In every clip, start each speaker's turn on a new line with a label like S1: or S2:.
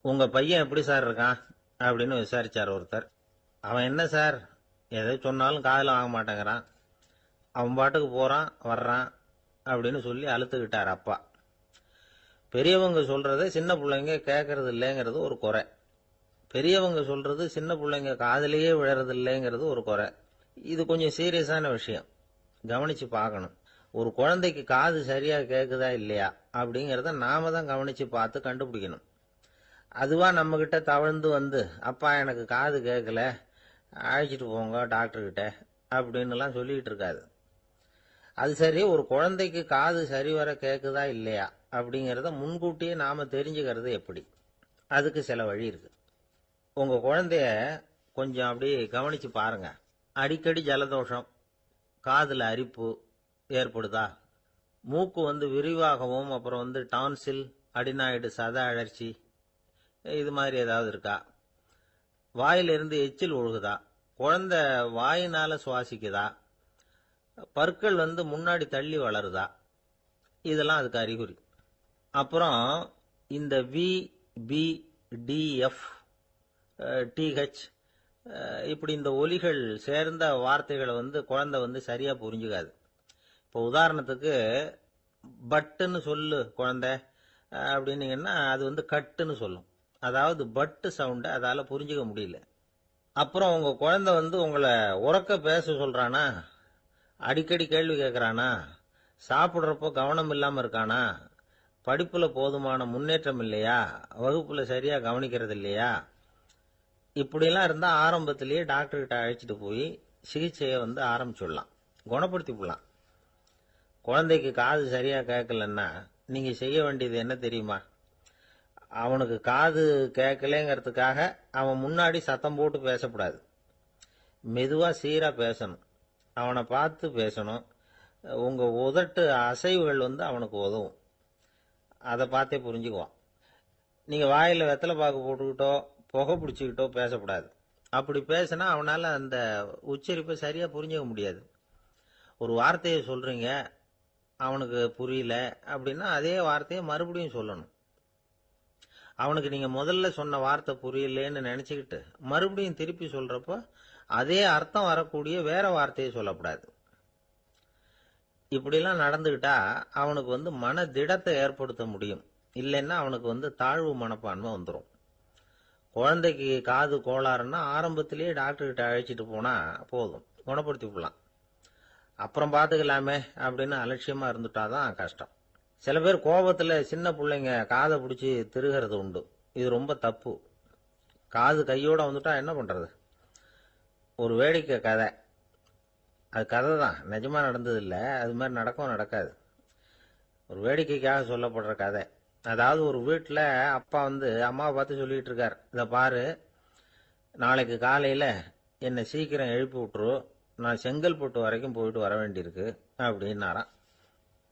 S1: உங்க பையன் எப்படி சார் இருக்கான் அப்படின்னு விசாரிச்சார் ஒருத்தர். அவன் என்ன சார், எதை சொன்னாலும் காதில் வாங்க மாட்டேங்கிறான், அவன் பாட்டுக்கு போறான் வர்றான் அப்படின்னு சொல்லி அழுத்துக்கிட்டார் அப்பா. பெரியவங்க சொல்றத சின்ன பிள்ளைங்க கேட்கறது இல்லைங்கிறது ஒரு குறை. பெரியவங்க சொல்றது சின்ன பிள்ளைங்க காதலியே விழறது இல்லைங்கிறது ஒரு குறை. இது கொஞ்சம் சீரியஸான விஷயம், கவனிச்சு பார்க்கணும். ஒரு குழந்தைக்கு காது சரியா கேக்குதா இல்லையா அப்படிங்கறத நாம தான் கவனிச்சு பார்த்து கண்டுபிடிக்கணும். அதுவா நம்ம கிட்ட தவழ்ந்து வந்து, அப்பா எனக்கு காது கேட்கல, அழைச்சிட்டு போங்க டாக்டர்கிட்ட அப்படின்னு எல்லாம் சொல்லிட்டு இருக்காது. அது சரி, ஒரு குழந்தைக்கு காது சரிவர கேக்குதா இல்லையா அப்படிங்கறத முன்கூட்டியே நாம தெரிஞ்சுக்கிறது எப்படி? அதுக்கு சில வழி இருக்கு. உங்க குழந்தைய கொஞ்சம் அப்படி கவனிச்சு பாருங்க. அடிக்கடி ஜலதோஷம், காதுல அரிப்பு ஏற்படுதா, மூக்கு விரிவாகவும் அப்புறம் டான்சில், அடினாய்டு சத அழற்சி இது மாதிரி ஏதாவது இருக்கா, வாயிலிருந்து எச்சில் ஒழுகுதா, குழந்தை வாயினால சுவாசிக்குதா, பற்கள் முன்னாடி தள்ளி வளருதா, இதெல்லாம் அதுக்கு அறிகுறி. அப்புறம் இந்த V, B, D, F, DH இப்படி இந்த ஒலிகள் சேர்ந்த வார்த்தைகளை குழந்தை சரியா புரிஞ்சுக்காது. இப்போ உதாரணத்துக்கு பட்டுன்னு சொல்லு குழந்தை அப்படின்னீங்கன்னா அது கட்டுன்னு சொல்லும். அதாவது பட்டு சவுண்ட அதால புரிஞ்சுக்க முடியல. அப்புறம் உங்க குழந்தை உங்களை உறக்க பேச சொல்றானா, அடிக்கடி கேள்வி கேட்கறானா, சாப்பிடுறப்போ கவனம் இல்லாம இருக்கானா, படிப்புல போதுமான முன்னேற்றம் இல்லையா, வகுப்புல சரியா கவனிக்கிறது இல்லையா, இப்படிலாம் இருந்தா ஆரம்பத்திலேயே டாக்டர் கிட்ட அழைச்சிட்டு போய் சிகிச்சையை ஆரம்பிச்சுடலாம், குணப்படுத்தி விடலாம். குழந்தைக்கு காது சரியா கேட்கலன்னா நீங்க செய்ய வேண்டியது என்ன தெரியுமா? அவனுக்கு காது கேட்கலங்கிறதுக்காக அவன் முன்னாடி சத்தம் போட்டு பேசக்கூடாது. மெதுவா சீரா பேசணும், அவனை பார்த்து பேசணும். உங்க உதட்டு அசைவுகள் அவனுக்கு உதவும், அதை பார்த்தே புரிஞ்சுக்குவான். நீங்க வாயில வெத்தலை பாக்கு போட்டுக்கிட்டோ புகை பிடிச்சிக்கிட்டோ பேசக்கூடாது. அப்படி பேசினா அவனால அந்த உச்சரிப்பை சரியா புரிஞ்சுக்க முடியாது. ஒரு வார்த்தையை சொல்றீங்க, அவனுக்கு புரியல அப்படின்னா அதே வார்த்தையை மறுபடியும் சொல்லணும். அவனுக்கு நீங்க முதல்ல சொன்ன வார்த்தை புரியலன்னு நினைச்சுக்கிட்டு மறுபடியும் திருப்பி சொல்றப்ப அதே அர்த்தம் வரக்கூடிய வேற வார்த்தையை சொல்லக்கூடாது. இப்படிலாம் நடந்துகிட்டா அவனுக்கு மன திடத்தை ஏற்படுத்த முடியும். இல்லைன்னா அவனுக்கு தாழ்வு மனப்பான்மை வந்துடும். குழந்தைக்கு காது கோளாறுன்னா ஆரம்பத்திலேயே டாக்டர் கிட்ட அழைச்சிட்டு போனா போதும், குணப்படுத்தி விடலாம். அப்புறம் பார்த்துக்கலாமே அப்படின்னு அலட்சியமா இருந்துட்டாதான் கஷ்டம். சில பேர் கோபத்துல சின்ன பிள்ளைங்க காதை பிடிச்சி திருகிறது உண்டு. இது ரொம்ப தப்பு. காது கையோட வந்துட்டா என்ன பண்றது? ஒரு வேடிக்கை கதை, அது கதை தான், நிஜமா நடந்தது இல்லை, அது மாதிரி நடக்கவும் நடக்காது. ஒரு வேடிக்கைக்காக சொல்லப்படுற கதை. அதாவது ஒரு வீட்டில் அப்பா அம்மாவை பார்த்து சொல்லிட்டு இருக்கார், இதை பாரு, நாளைக்கு காலையில் என்னை சீக்கிரம் எழுப்பி விட்டுரு, நான் செங்கல்பட்டு வரைக்கும் போயிட்டு வர வேண்டியிருக்கு அப்படின்னாராம்.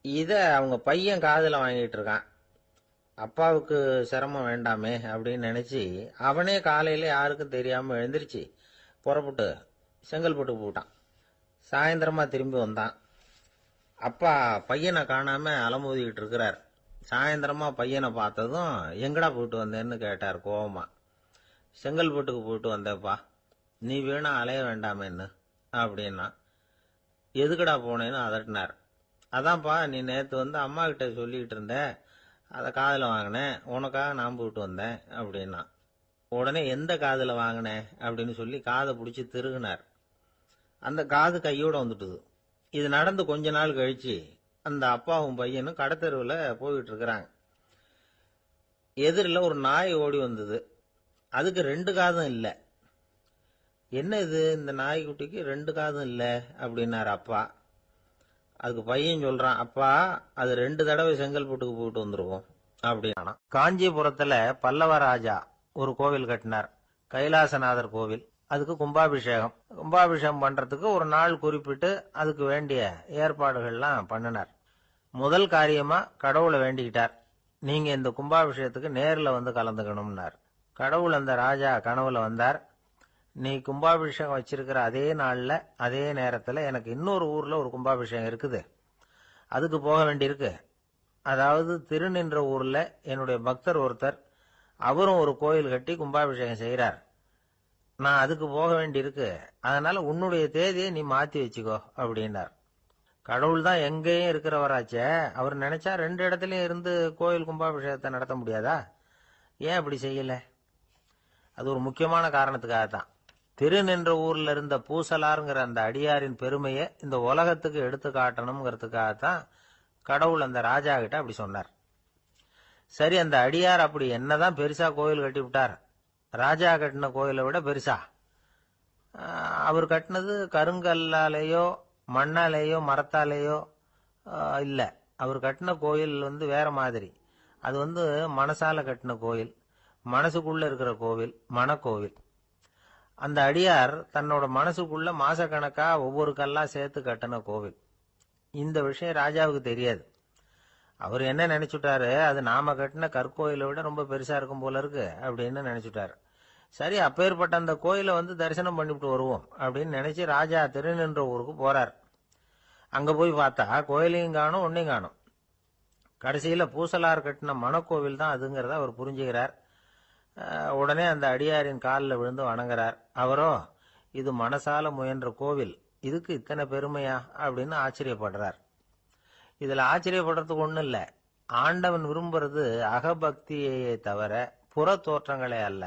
S1: இதை அவங்க பையன் காதில் வாங்கிட்டு இருக்கான். அப்பாவுக்கு சிரமம் வேண்டாமே அப்படின்னு நினைச்சு அவனே காலையில யாருக்கும் தெரியாம எழுந்திருச்சு புறப்பட்டு செங்கல்பட்டு போட்டான். சாயந்தரமா திரும்பி வந்தான். அப்பா பையனை காணாம அலமோதிக்கிட்டு இருக்கிறார். சாயந்தரமா பையனை பார்த்ததும் எங்கடா போயிட்டு வந்தேன்னு கேட்டார் கோவமா. செங்கல்பட்டுக்கு போயிட்டு வந்தேப்பா, நீ வீணா அலைய வேண்டாமேன்னு அப்படின்னா. எதுக்கடா போனேன்னு அதட்டினார். அதான்ப்பா, நீ நேற்று அம்மா கிட்ட சொல்லிக்கிட்டு இருந்த, அதை காதில் வாங்கினேன், உனக்காக நான் போயிட்டு வந்தேன் அப்படின்னா. உடனே எந்த காதில் வாங்கினேன் அப்படின்னு சொல்லி காதை பிடிச்சி திருகினார். அந்த காது கையோட வந்துட்டுது. இது நடந்து கொஞ்ச நாள் கழிச்சு அந்த அப்பாவும் பையனும் கடத்தெருவில் போயிட்டு இருக்கிறாங்க. எதிரில் ஒரு நாய் ஓடி வந்தது. அதுக்கு 2 காதும் இல்லை. என்ன இது, இந்த நாய்க்குட்டிக்கு 2 காதும் இல்லை அப்படின்னாரு அப்பா. அதுக்கு பையன் சொல்றான், அப்பா அது 2 தடவை செங்கல்பட்டுக்கு போயிட்டு வந்திருக்கும் அப்படின்னா. காஞ்சிபுரத்துல பல்லவ ராஜா ஒரு கோவில் கட்டினார், கைலாசநாதர் கோவில். அதுக்கு கும்பாபிஷேகம் பண்றதுக்கு ஒரு நாள் குறிப்பிட்டு அதுக்கு வேண்டிய ஏற்பாடுகள்லாம் பண்ணினார். முதல் காரியமா கடவுளை வேண்டிக்கிட்டார், நீங்க இந்த கும்பாபிஷேகத்துக்கு நேரில் கலந்துக்கணும்னார். கடவுள் அந்த ராஜா கனவுல வந்தார். நீ கும்பாபிஷேகம் வச்சிருக்கிற அதே நாள்ல அதே நேரத்துல எனக்கு இன்னொரு ஊர்ல ஒரு கும்பாபிஷேகம் இருக்குது, அதுக்கு போக வேண்டியிருக்கு. அதாவது திருநின்ற ஊர்ல என்னுடைய பக்தர் ஒருத்தர் அவரும் ஒரு கோயில் கட்டி கும்பாபிஷேகம் செய்கிறார். நான் அதுக்கு போக வேண்டியிருக்கு, அதனால உன்னுடைய தேதியை நீ மாத்தி வச்சுக்கோ அப்படின்னார். கடவுள் தான் எங்கேயும் இருக்கிறவராச்சே, அவர் நினைச்சா 2 இடத்துலயும் இருந்து கோயில் கும்பாபிஷேகத்தை நடத்த முடியாதா? ஏன் அப்படி செய்யல? அது ஒரு முக்கியமான காரணத்துக்காகத்தான். திருநின்ற ஊர்ல இருந்த பூசலாருங்கிற அந்த அடியாரின் பெருமையை இந்த உலகத்துக்கு எடுத்து காட்டணுங்கிறதுக்காகத்தான் கடவுள் அந்த ராஜா கிட்ட அப்படி சொன்னார். சரி, அந்த அடியார் அப்படி என்னதான் பெருசா கோயில் கட்டி விட்டார்? ராஜா கட்டின கோயிலை விட பெருசா? அவர் கட்டினது கருங்கல்லாலேயோ மண்ணாலேயோ மரத்தாலேயோ இல்ல. அவர் கட்டின கோயில் வேற மாதிரி. அது மனசால கட்டின கோயில், மனசுக்குள்ள இருக்கிற கோவில், மனக்கோவில். அந்த அடியார் தன்னோட மனசுக்குள்ள மாசக்கணக்கா ஒவ்வொரு கல்லா சேர்த்து கட்டின கோவில். இந்த விஷயம் ராஜாவுக்கு தெரியாது. அவர் என்ன நினைச்சுட்டாரு, அது நாம கட்டின கற்கோயிலை விட ரொம்ப பெருசா இருக்கும் போல இருக்கு அப்படின்னு நினைச்சுட்டாரு. சரி, அப்பேற்பட்ட அந்த கோயிலை தரிசனம் பண்ணிவிட்டு வருவோம் அப்படின்னு நினைச்சு ராஜா திருநின்ற ஊருக்கு போறார். அங்க போய் பார்த்தா கோயிலையும் காணும், ஒன்னையும் காணும். கடைசியில பூசலார் கட்டின மனக்கோவில் தான் அதுங்கிறத அவர் புரிஞ்சுக்கிறார். உடனே அந்த அடியாரின் காலில் விழுந்து வணங்குறார். அவரோ, இது மனசால முயன்ற கோவில், இதுக்கு இத்தனை பெருமையா அப்படின்னு ஆச்சரியப்படுறார். இதுல ஆச்சரியப்படுறதுக்கு ஒண்ணும் இல்ல. ஆண்டவன் விரும்புறது அகபக்தியையே தவிர புற தோற்றங்களே அல்ல.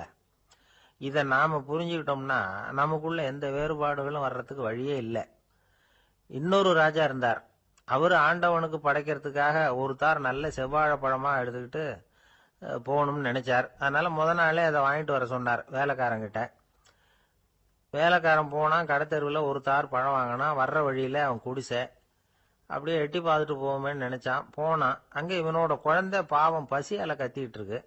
S1: இத நாம புரிஞ்சுக்கிட்டோம்னா நமக்குள்ள எந்த வேறுபாடுகளும் வர்றதுக்கு வழியே இல்லை. இன்னொரு ராஜா இருந்தார். அவரு ஆண்டவனுக்கு படைக்கிறதுக்காக ஒரு தார் நல்ல செவ்வாழை பழமா எடுத்துக்கிட்டு போகணும்னு நினைச்சார். அதனால முத நாளே அதை வாங்கிட்டு வர சொன்னார் வேலைக்காரங்கிட்ட. வேலைக்காரன் போனா, கடைத்தெருவில் ஒரு தார் பழம் வாங்கினா. வர்ற வழியில அவன் குடிசை. அப்படியே எட்டி பார்த்துட்டு போவோமேன்னு நினைச்சான். போனான். அங்க இவனோட குழந்தை பாவம் பசியால கத்திட்டு இருக்கு.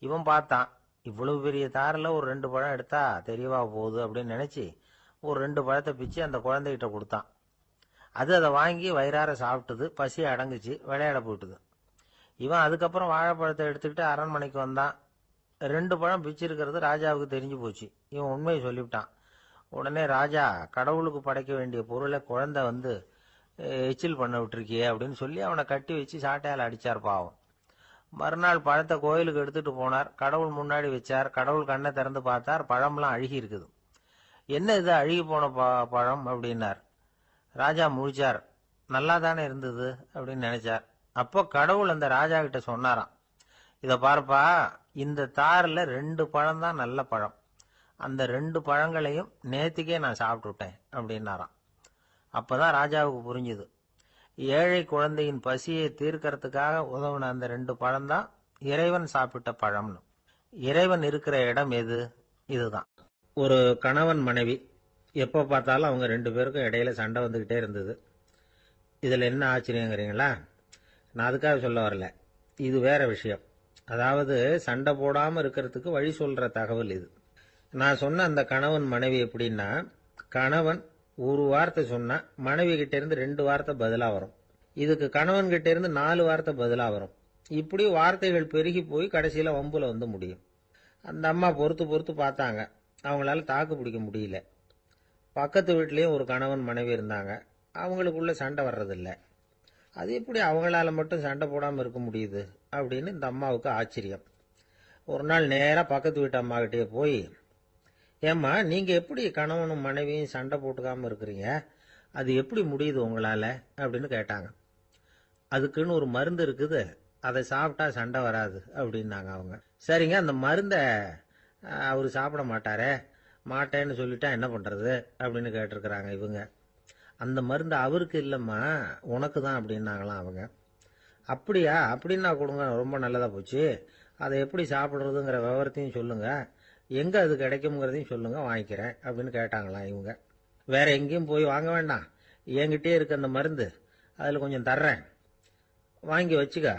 S1: இவன் பார்த்தான், இவ்வளவு பெரிய தாரில் ஒரு 2 பழம் எடுத்தா தெரியவா போகுது அப்படின்னு நினைச்சு ஒரு 2 பழத்தை பிச்சு அந்த குழந்தைகிட்ட கொடுத்தான். அது அதை வாங்கி வயிறார சாப்பிட்டுது. பசி அடங்குச்சு, விளையாட போயிட்டுது. இவன் அதுக்கப்புறம் வாழைப்பழத்தை எடுத்துக்கிட்டு அரண்மனைக்கு வந்தான். 2 பழம் பிச்சிருக்கிறது ராஜாவுக்கு தெரிஞ்சு போச்சு. இவன் உண்மையை சொல்லிவிட்டான். உடனே ராஜா, கடவுளுக்கு படைக்க வேண்டிய பொருளை குழந்தை எச்சில் பண்ண விட்டுருக்கியே அப்படின்னு சொல்லி அவனை கட்டி வச்சு சாட்டையால் அடிச்சார் பாவம். மறுநாள் பழத்தை கோயிலுக்கு எடுத்துட்டு போனார். கடவுள் முன்னாடி வச்சார். கடவுள் கண்ணை திறந்து பார்த்தார், பழம்லாம் அழுகி இருக்குது. என்ன இது அழுகி போன பழம் அப்படின்னார். ராஜா முழிச்சார். நல்லா தானே இருந்தது அப்படின்னு நினைச்சார். அப்போ கடவுள் அந்த ராஜா கிட்ட சொன்னாராம், இத பாருப்பா, இந்த தாரில் 2 பழம் தான் நல்ல பழம். அந்த 2 பழங்களையும் நேத்திக்கே நான் சாப்பிட்டுட்டேன் அப்படின்னாராம். அப்பதான் ராஜாவுக்கு புரிஞ்சுது, ஏழை குழந்தையின் பசியை தீர்க்கறதுக்காக உதவுன அந்த 2 பழம் தான் இறைவன் சாப்பிட்ட பழம்னு. இறைவன் இருக்கிற இடம் எது? இதுதான். ஒரு கணவன் மனைவி எப்போ பார்த்தாலும் அவங்க 2 பேருக்கும் இடையில சண்டை வந்துகிட்டே இருந்தது. இதுல என்ன ஆச்சரியங்கிறீங்களா? நான் அதுக்காக சொல்ல வரல, இது வேற விஷயம். அதாவது சண்டை போடாம இருக்கிறதுக்கு வழி சொல்ற தகவல் இது. நான் சொன்ன அந்த கணவன் மனைவி எப்படின்னா, கணவன் ஒரு வார்த்தை சொன்னா மனைவி கிட்ட இருந்து 2 வார்த்தை பதிலா வரும். இதுக்கு கணவன் கிட்ட இருந்து 4 வார்த்தை பதிலா வரும். இப்படி வார்த்தைகள் பெருகி போய் கடைசியில வம்புல முடியும். அந்த அம்மா பொறுத்து பொறுத்து பார்த்தாங்க. அவங்களால தாக்கு பிடிக்க முடியல. பக்கத்து வீட்லயும் ஒரு கணவன் மனைவி இருந்தாங்க. அவங்களுக்குள்ள சண்டை வர்றதில்லை. அது எப்படி அவங்களால மட்டும் சண்டை போடாம இருக்க முடியுது அப்படின்னு இந்த அம்மாவுக்கு ஆச்சரியம். ஒரு நாள் நேரா பக்கத்து வீட்டு அம்மா கிட்டே போய், ஏம்மா, நீங்க எப்படி கணவனும் மனைவியும் சண்டை போட்டுக்காம இருக்கிறீங்க? அது எப்படி முடியுது உங்களால அப்படின்னு கேட்டாங்க. அதுக்குன்னு ஒரு மருந்து இருக்குது, அதை சாப்பிட்டா சண்டை வராது அப்படின்னாங்க அவங்க. சரிங்க, அந்த மருந்தை அவரு சாப்பிட மாட்டாரே, மாட்டேன்னு சொல்லிட்டா என்ன பண்றது அப்படின்னு கேட்டிருக்கிறாங்க இவங்க. அந்த மருந்து அவருக்கு இல்லம்மா, உனக்கு தான் அப்படின்னாங்களாம் அவங்க. அப்படியா? அப்படின்னா கொடுங்க, ரொம்ப நல்லதா போச்சு. அதை எப்படி சாப்பிடுறதுங்கிற விவரத்தையும் சொல்லுங்க, எங்க அது கிடைக்கும்ங்கிறதையும் சொல்லுங்க, வாங்கிக்கிறேன் அப்படின்னு கேட்டாங்களாம் இவங்க. வேற எங்கேயும் போய் வாங்க வேண்டாம், என்கிட்டே இருக்க அந்த மருந்து, அதுல கொஞ்சம் தர்றேன், வாங்கி வச்சுக்க.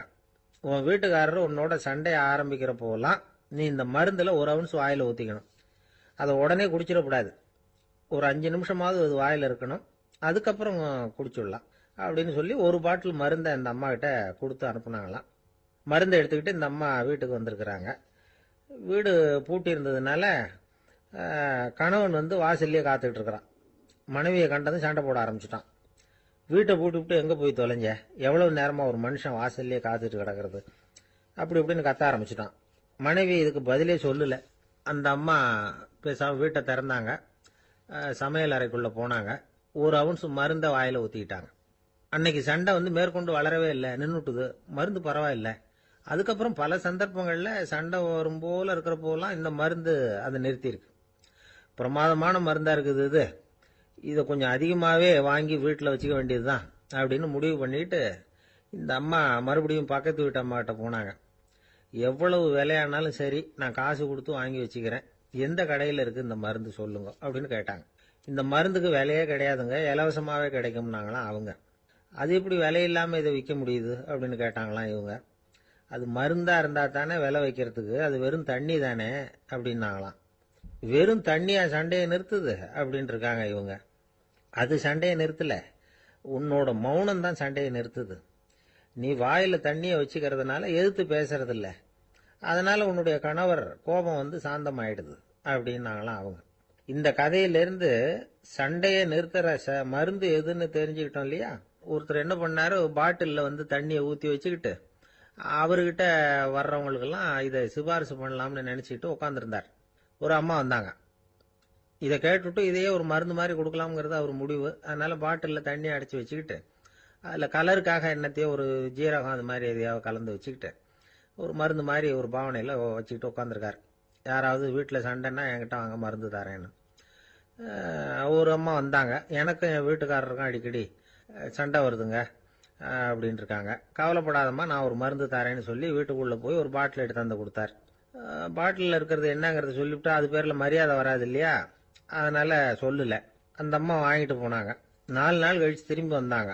S1: உன் வீட்டுக்காரர் உன்னோட சண்டையை ஆரம்பிக்கிற போலாம் நீ இந்த மருந்துல 1 அவுன்ஸ் வாயில ஊத்திக்கணும். அதை உடனே குடிச்சிடக்கூடாது. ஒரு 5 நிமிஷமாவது அது வாயில இருக்கணும், அதுக்கப்புறம் குடிச்சுடலாம் அப்படின்னு சொல்லி ஒரு பாட்டில் மருந்தை இந்த அம்மா கிட்ட கொடுத்து அனுப்புனாங்களாம். மருந்தை எடுத்துக்கிட்டு இந்த அம்மா வீட்டுக்கு வந்திருக்கிறாங்க. வீடு பூட்டி இருந்ததுனால கணவன் வாசல்லையே காத்துக்கிட்டு இருக்கிறான். மனைவியை கண்டதும் சண்டை போட ஆரம்பிச்சுட்டான். வீட்டை பூட்டி விட்டு எங்க போய் தொலைஞ்ச, எவ்வளவு நேரமா ஒரு மனுஷன் வாசல்லையே காத்துட்டு கிடக்கிறது அப்படி இப்படின்னு கத்த ஆரம்பிச்சுட்டான். மனைவி இதுக்கு பதிலே சொல்லல. அந்த அம்மா பேசாம வீட்டை திறந்தாங்க. சமையல் அறைக்குள்ள போனாங்க. ஒரு அவுன்ஸ் மருந்தை வாயில ஊத்திக்கிட்டாங்க. அன்னைக்கு சண்டை மேற்கொண்டு வளரவே இல்லை, நின்றுட்டுது. மருந்து பரவாயில்ல. அதுக்கப்புறம் பல சந்தர்ப்பங்கள்ல சண்டை வரும் போல இருக்கிற போலாம் இந்த மருந்து அதை நிறுத்தியிருக்கு. பிரமாதமான மருந்தா இருக்குது இது. இதை கொஞ்சம் அதிகமாகவே வாங்கி வீட்டில் வச்சுக்க வேண்டியதுதான் அப்படின்னு முடிவு பண்ணிட்டு இந்த அம்மா மறுபடியும் பக்கத்து வீட்டு அம்மாகிட்ட போனாங்க. எவ்வளவு விலையானாலும் சரி, நான் காசு கொடுத்து வாங்கி வச்சுக்கிறேன். எந்த கடையில் இருக்கு இந்த மருந்து சொல்லுங்க அப்படின்னு கேட்டாங்க. இந்த மருந்துக்கு விலையே கிடையாதுங்க, இலவசமாகவே கிடைக்கும்னாங்களாம் அவங்க. அது எப்படி விலை இல்லாமல் இதை விற்க முடியுது அப்படின்னு கேட்டாங்களாம் இவங்க. அது மருந்தா இருந்தா தானே விலை வைக்கிறதுக்கு, அது வெறும் தண்ணி தானே அப்படின்னாங்களாம். வெறும் தண்ணியா சண்டையை நிறுத்துது அப்படின்னு இருக்காங்க இவங்க. அது சண்டையை நிறுத்தல, உன்னோட மௌனம் தான் சண்டையை நிறுத்துது. நீ வாயில தண்ணியை வச்சுக்கிறதுனால எதிர்த்து பேசுறதில்ல, அதனால உன்னுடைய கணவர் கோபம் சாந்தமாயிடுது அப்படின்னாங்களாம் அவங்க. இந்த கதையிலிருந்து சண்டையை நிறுத்துற மருந்து எதுன்னு தெரிஞ்சுக்கிட்டோம் இல்லையா. ஒருத்தர் என்ன பண்ணாரு, பாட்டில்ல தண்ணியை ஊற்றி வச்சுக்கிட்டு அவர்கிட்ட வர்றவங்களுக்கெல்லாம் இதை சிபாரிசு பண்ணலாம்னு நினைச்சிட்டு உட்காந்துருந்தார். ஒரு அம்மா வந்தாங்க. இதை கேட்டுவிட்டு இதையே ஒரு மருந்து மாதிரி கொடுக்கலாம்ங்கிறது அவர் முடிவு. அதனால பாட்டிலில் தண்ணி அடைச்சி வச்சுக்கிட்டு அதில் கலருக்காக எண்ணத்தையோ ஒரு ஜீரகம் அது மாதிரி எதையாவது கலந்து வச்சுக்கிட்டு ஒரு மருந்து மாதிரி ஒரு பாவனையில் வச்சுக்கிட்டு உட்காந்துருக்காரு. யாராவது வீட்டில் சண்டைன்னா என்கிட்ட வாங்க மருந்து தரேன்னு. ஒரு அம்மா வந்தாங்க. எனக்கும் என் வீட்டுக்காரருக்கும் அடிக்கடி சண்டை வருதுங்க அப்படின்னு இருக்காங்க. கவலைப்படாதம்மா, நான் ஒரு மருந்து தரேன்னு சொல்லி வீட்டுக்குள்ளே போய் ஒரு பாட்டில் எடுத்து வந்து கொடுத்தார். பாட்டிலில் இருக்கிறது என்னங்கிறத சொல்லிவிட்டா அது பேரில் மரியாதை வராது இல்லையா, அதனால சொல்லல. அந்த அம்மா வாங்கிட்டு போனாங்க. 4 நாள் கழிச்சு திரும்பி வந்தாங்க.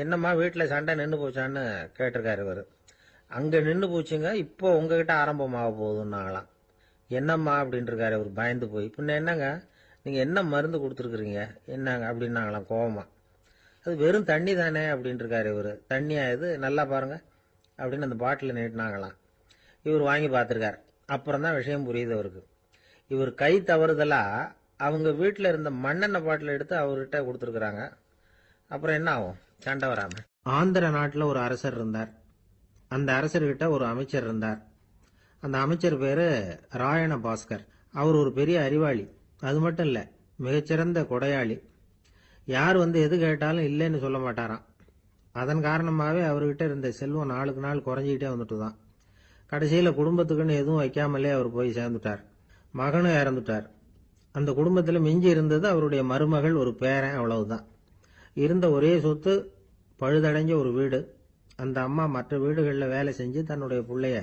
S1: என்னம்மா வீட்டில் சண்டை நின்று போச்சான்னு கேட்டிருக்காரு இவர். அங்கே நின்று போச்சுங்க, இப்போ உங்ககிட்ட ஆரம்பமாக போகுதுன்னாங்களாம். என்னம்மா அப்படின்னு இருக்காரு இவர் பயந்து போய். பின்ன என்னங்க, நீங்கள் என்ன மருந்து கொடுத்துருக்குறீங்க என்னங்க அப்படின்னாங்களாம் கோவமா. அது வெறும் தண்ணி தானே அப்படின்னு இருக்காரு இவர். தண்ணியா இது, நல்லா பாருங்க அப்படின்னு அந்த பாட்டில் நீட்டினாங்களாம். இவர் வாங்கி பார்த்துருக்காரு. அப்புறம் தான் விஷயம் புரியுது அவருக்கு. இவர் கை தவறுதலா அவங்க வீட்டில் இருந்த மண்ணெண்ணெய் பாட்டில் எடுத்து அவர்கிட்ட கொடுத்துருக்குறாங்க. அப்புறம் என்ன ஆகும், சண்டை வராம. ஆந்திர நாட்டில் ஒரு அரசர் இருந்தார். அந்த அரசர்கிட்ட ஒரு அமைச்சர் இருந்தார். அந்த அமைச்சர் பேரு ராயண பாஸ்கர். அவர் ஒரு பெரிய அறிவாளி. அது மட்டும் இல்லை, மிகச்சிறந்த கொடையாளி. யார் எது கேட்டாலும் இல்லைன்னு சொல்ல மாட்டாராம். அதன் காரணமாகவே அவர்கிட்ட இருந்த செல்வம் நாளுக்கு நாள் குறைஞ்சிக்கிட்டே வந்துட்டு தான். கடைசியில் குடும்பத்துக்குன்னு எதுவும் வைக்காமலே அவர் போய் சேர்ந்துட்டார். மகனும் இறந்துட்டார். அந்த குடும்பத்தில் மிஞ்சி இருந்தது அவருடைய மருமகள், ஒரு பேரன், அவ்வளவுதான். இருந்த ஒரே சொத்து பழுதடைஞ்ச ஒரு வீடு. அந்த அம்மா மற்ற வீடுகளில் வேலை செஞ்சு தன்னுடைய பிள்ளைய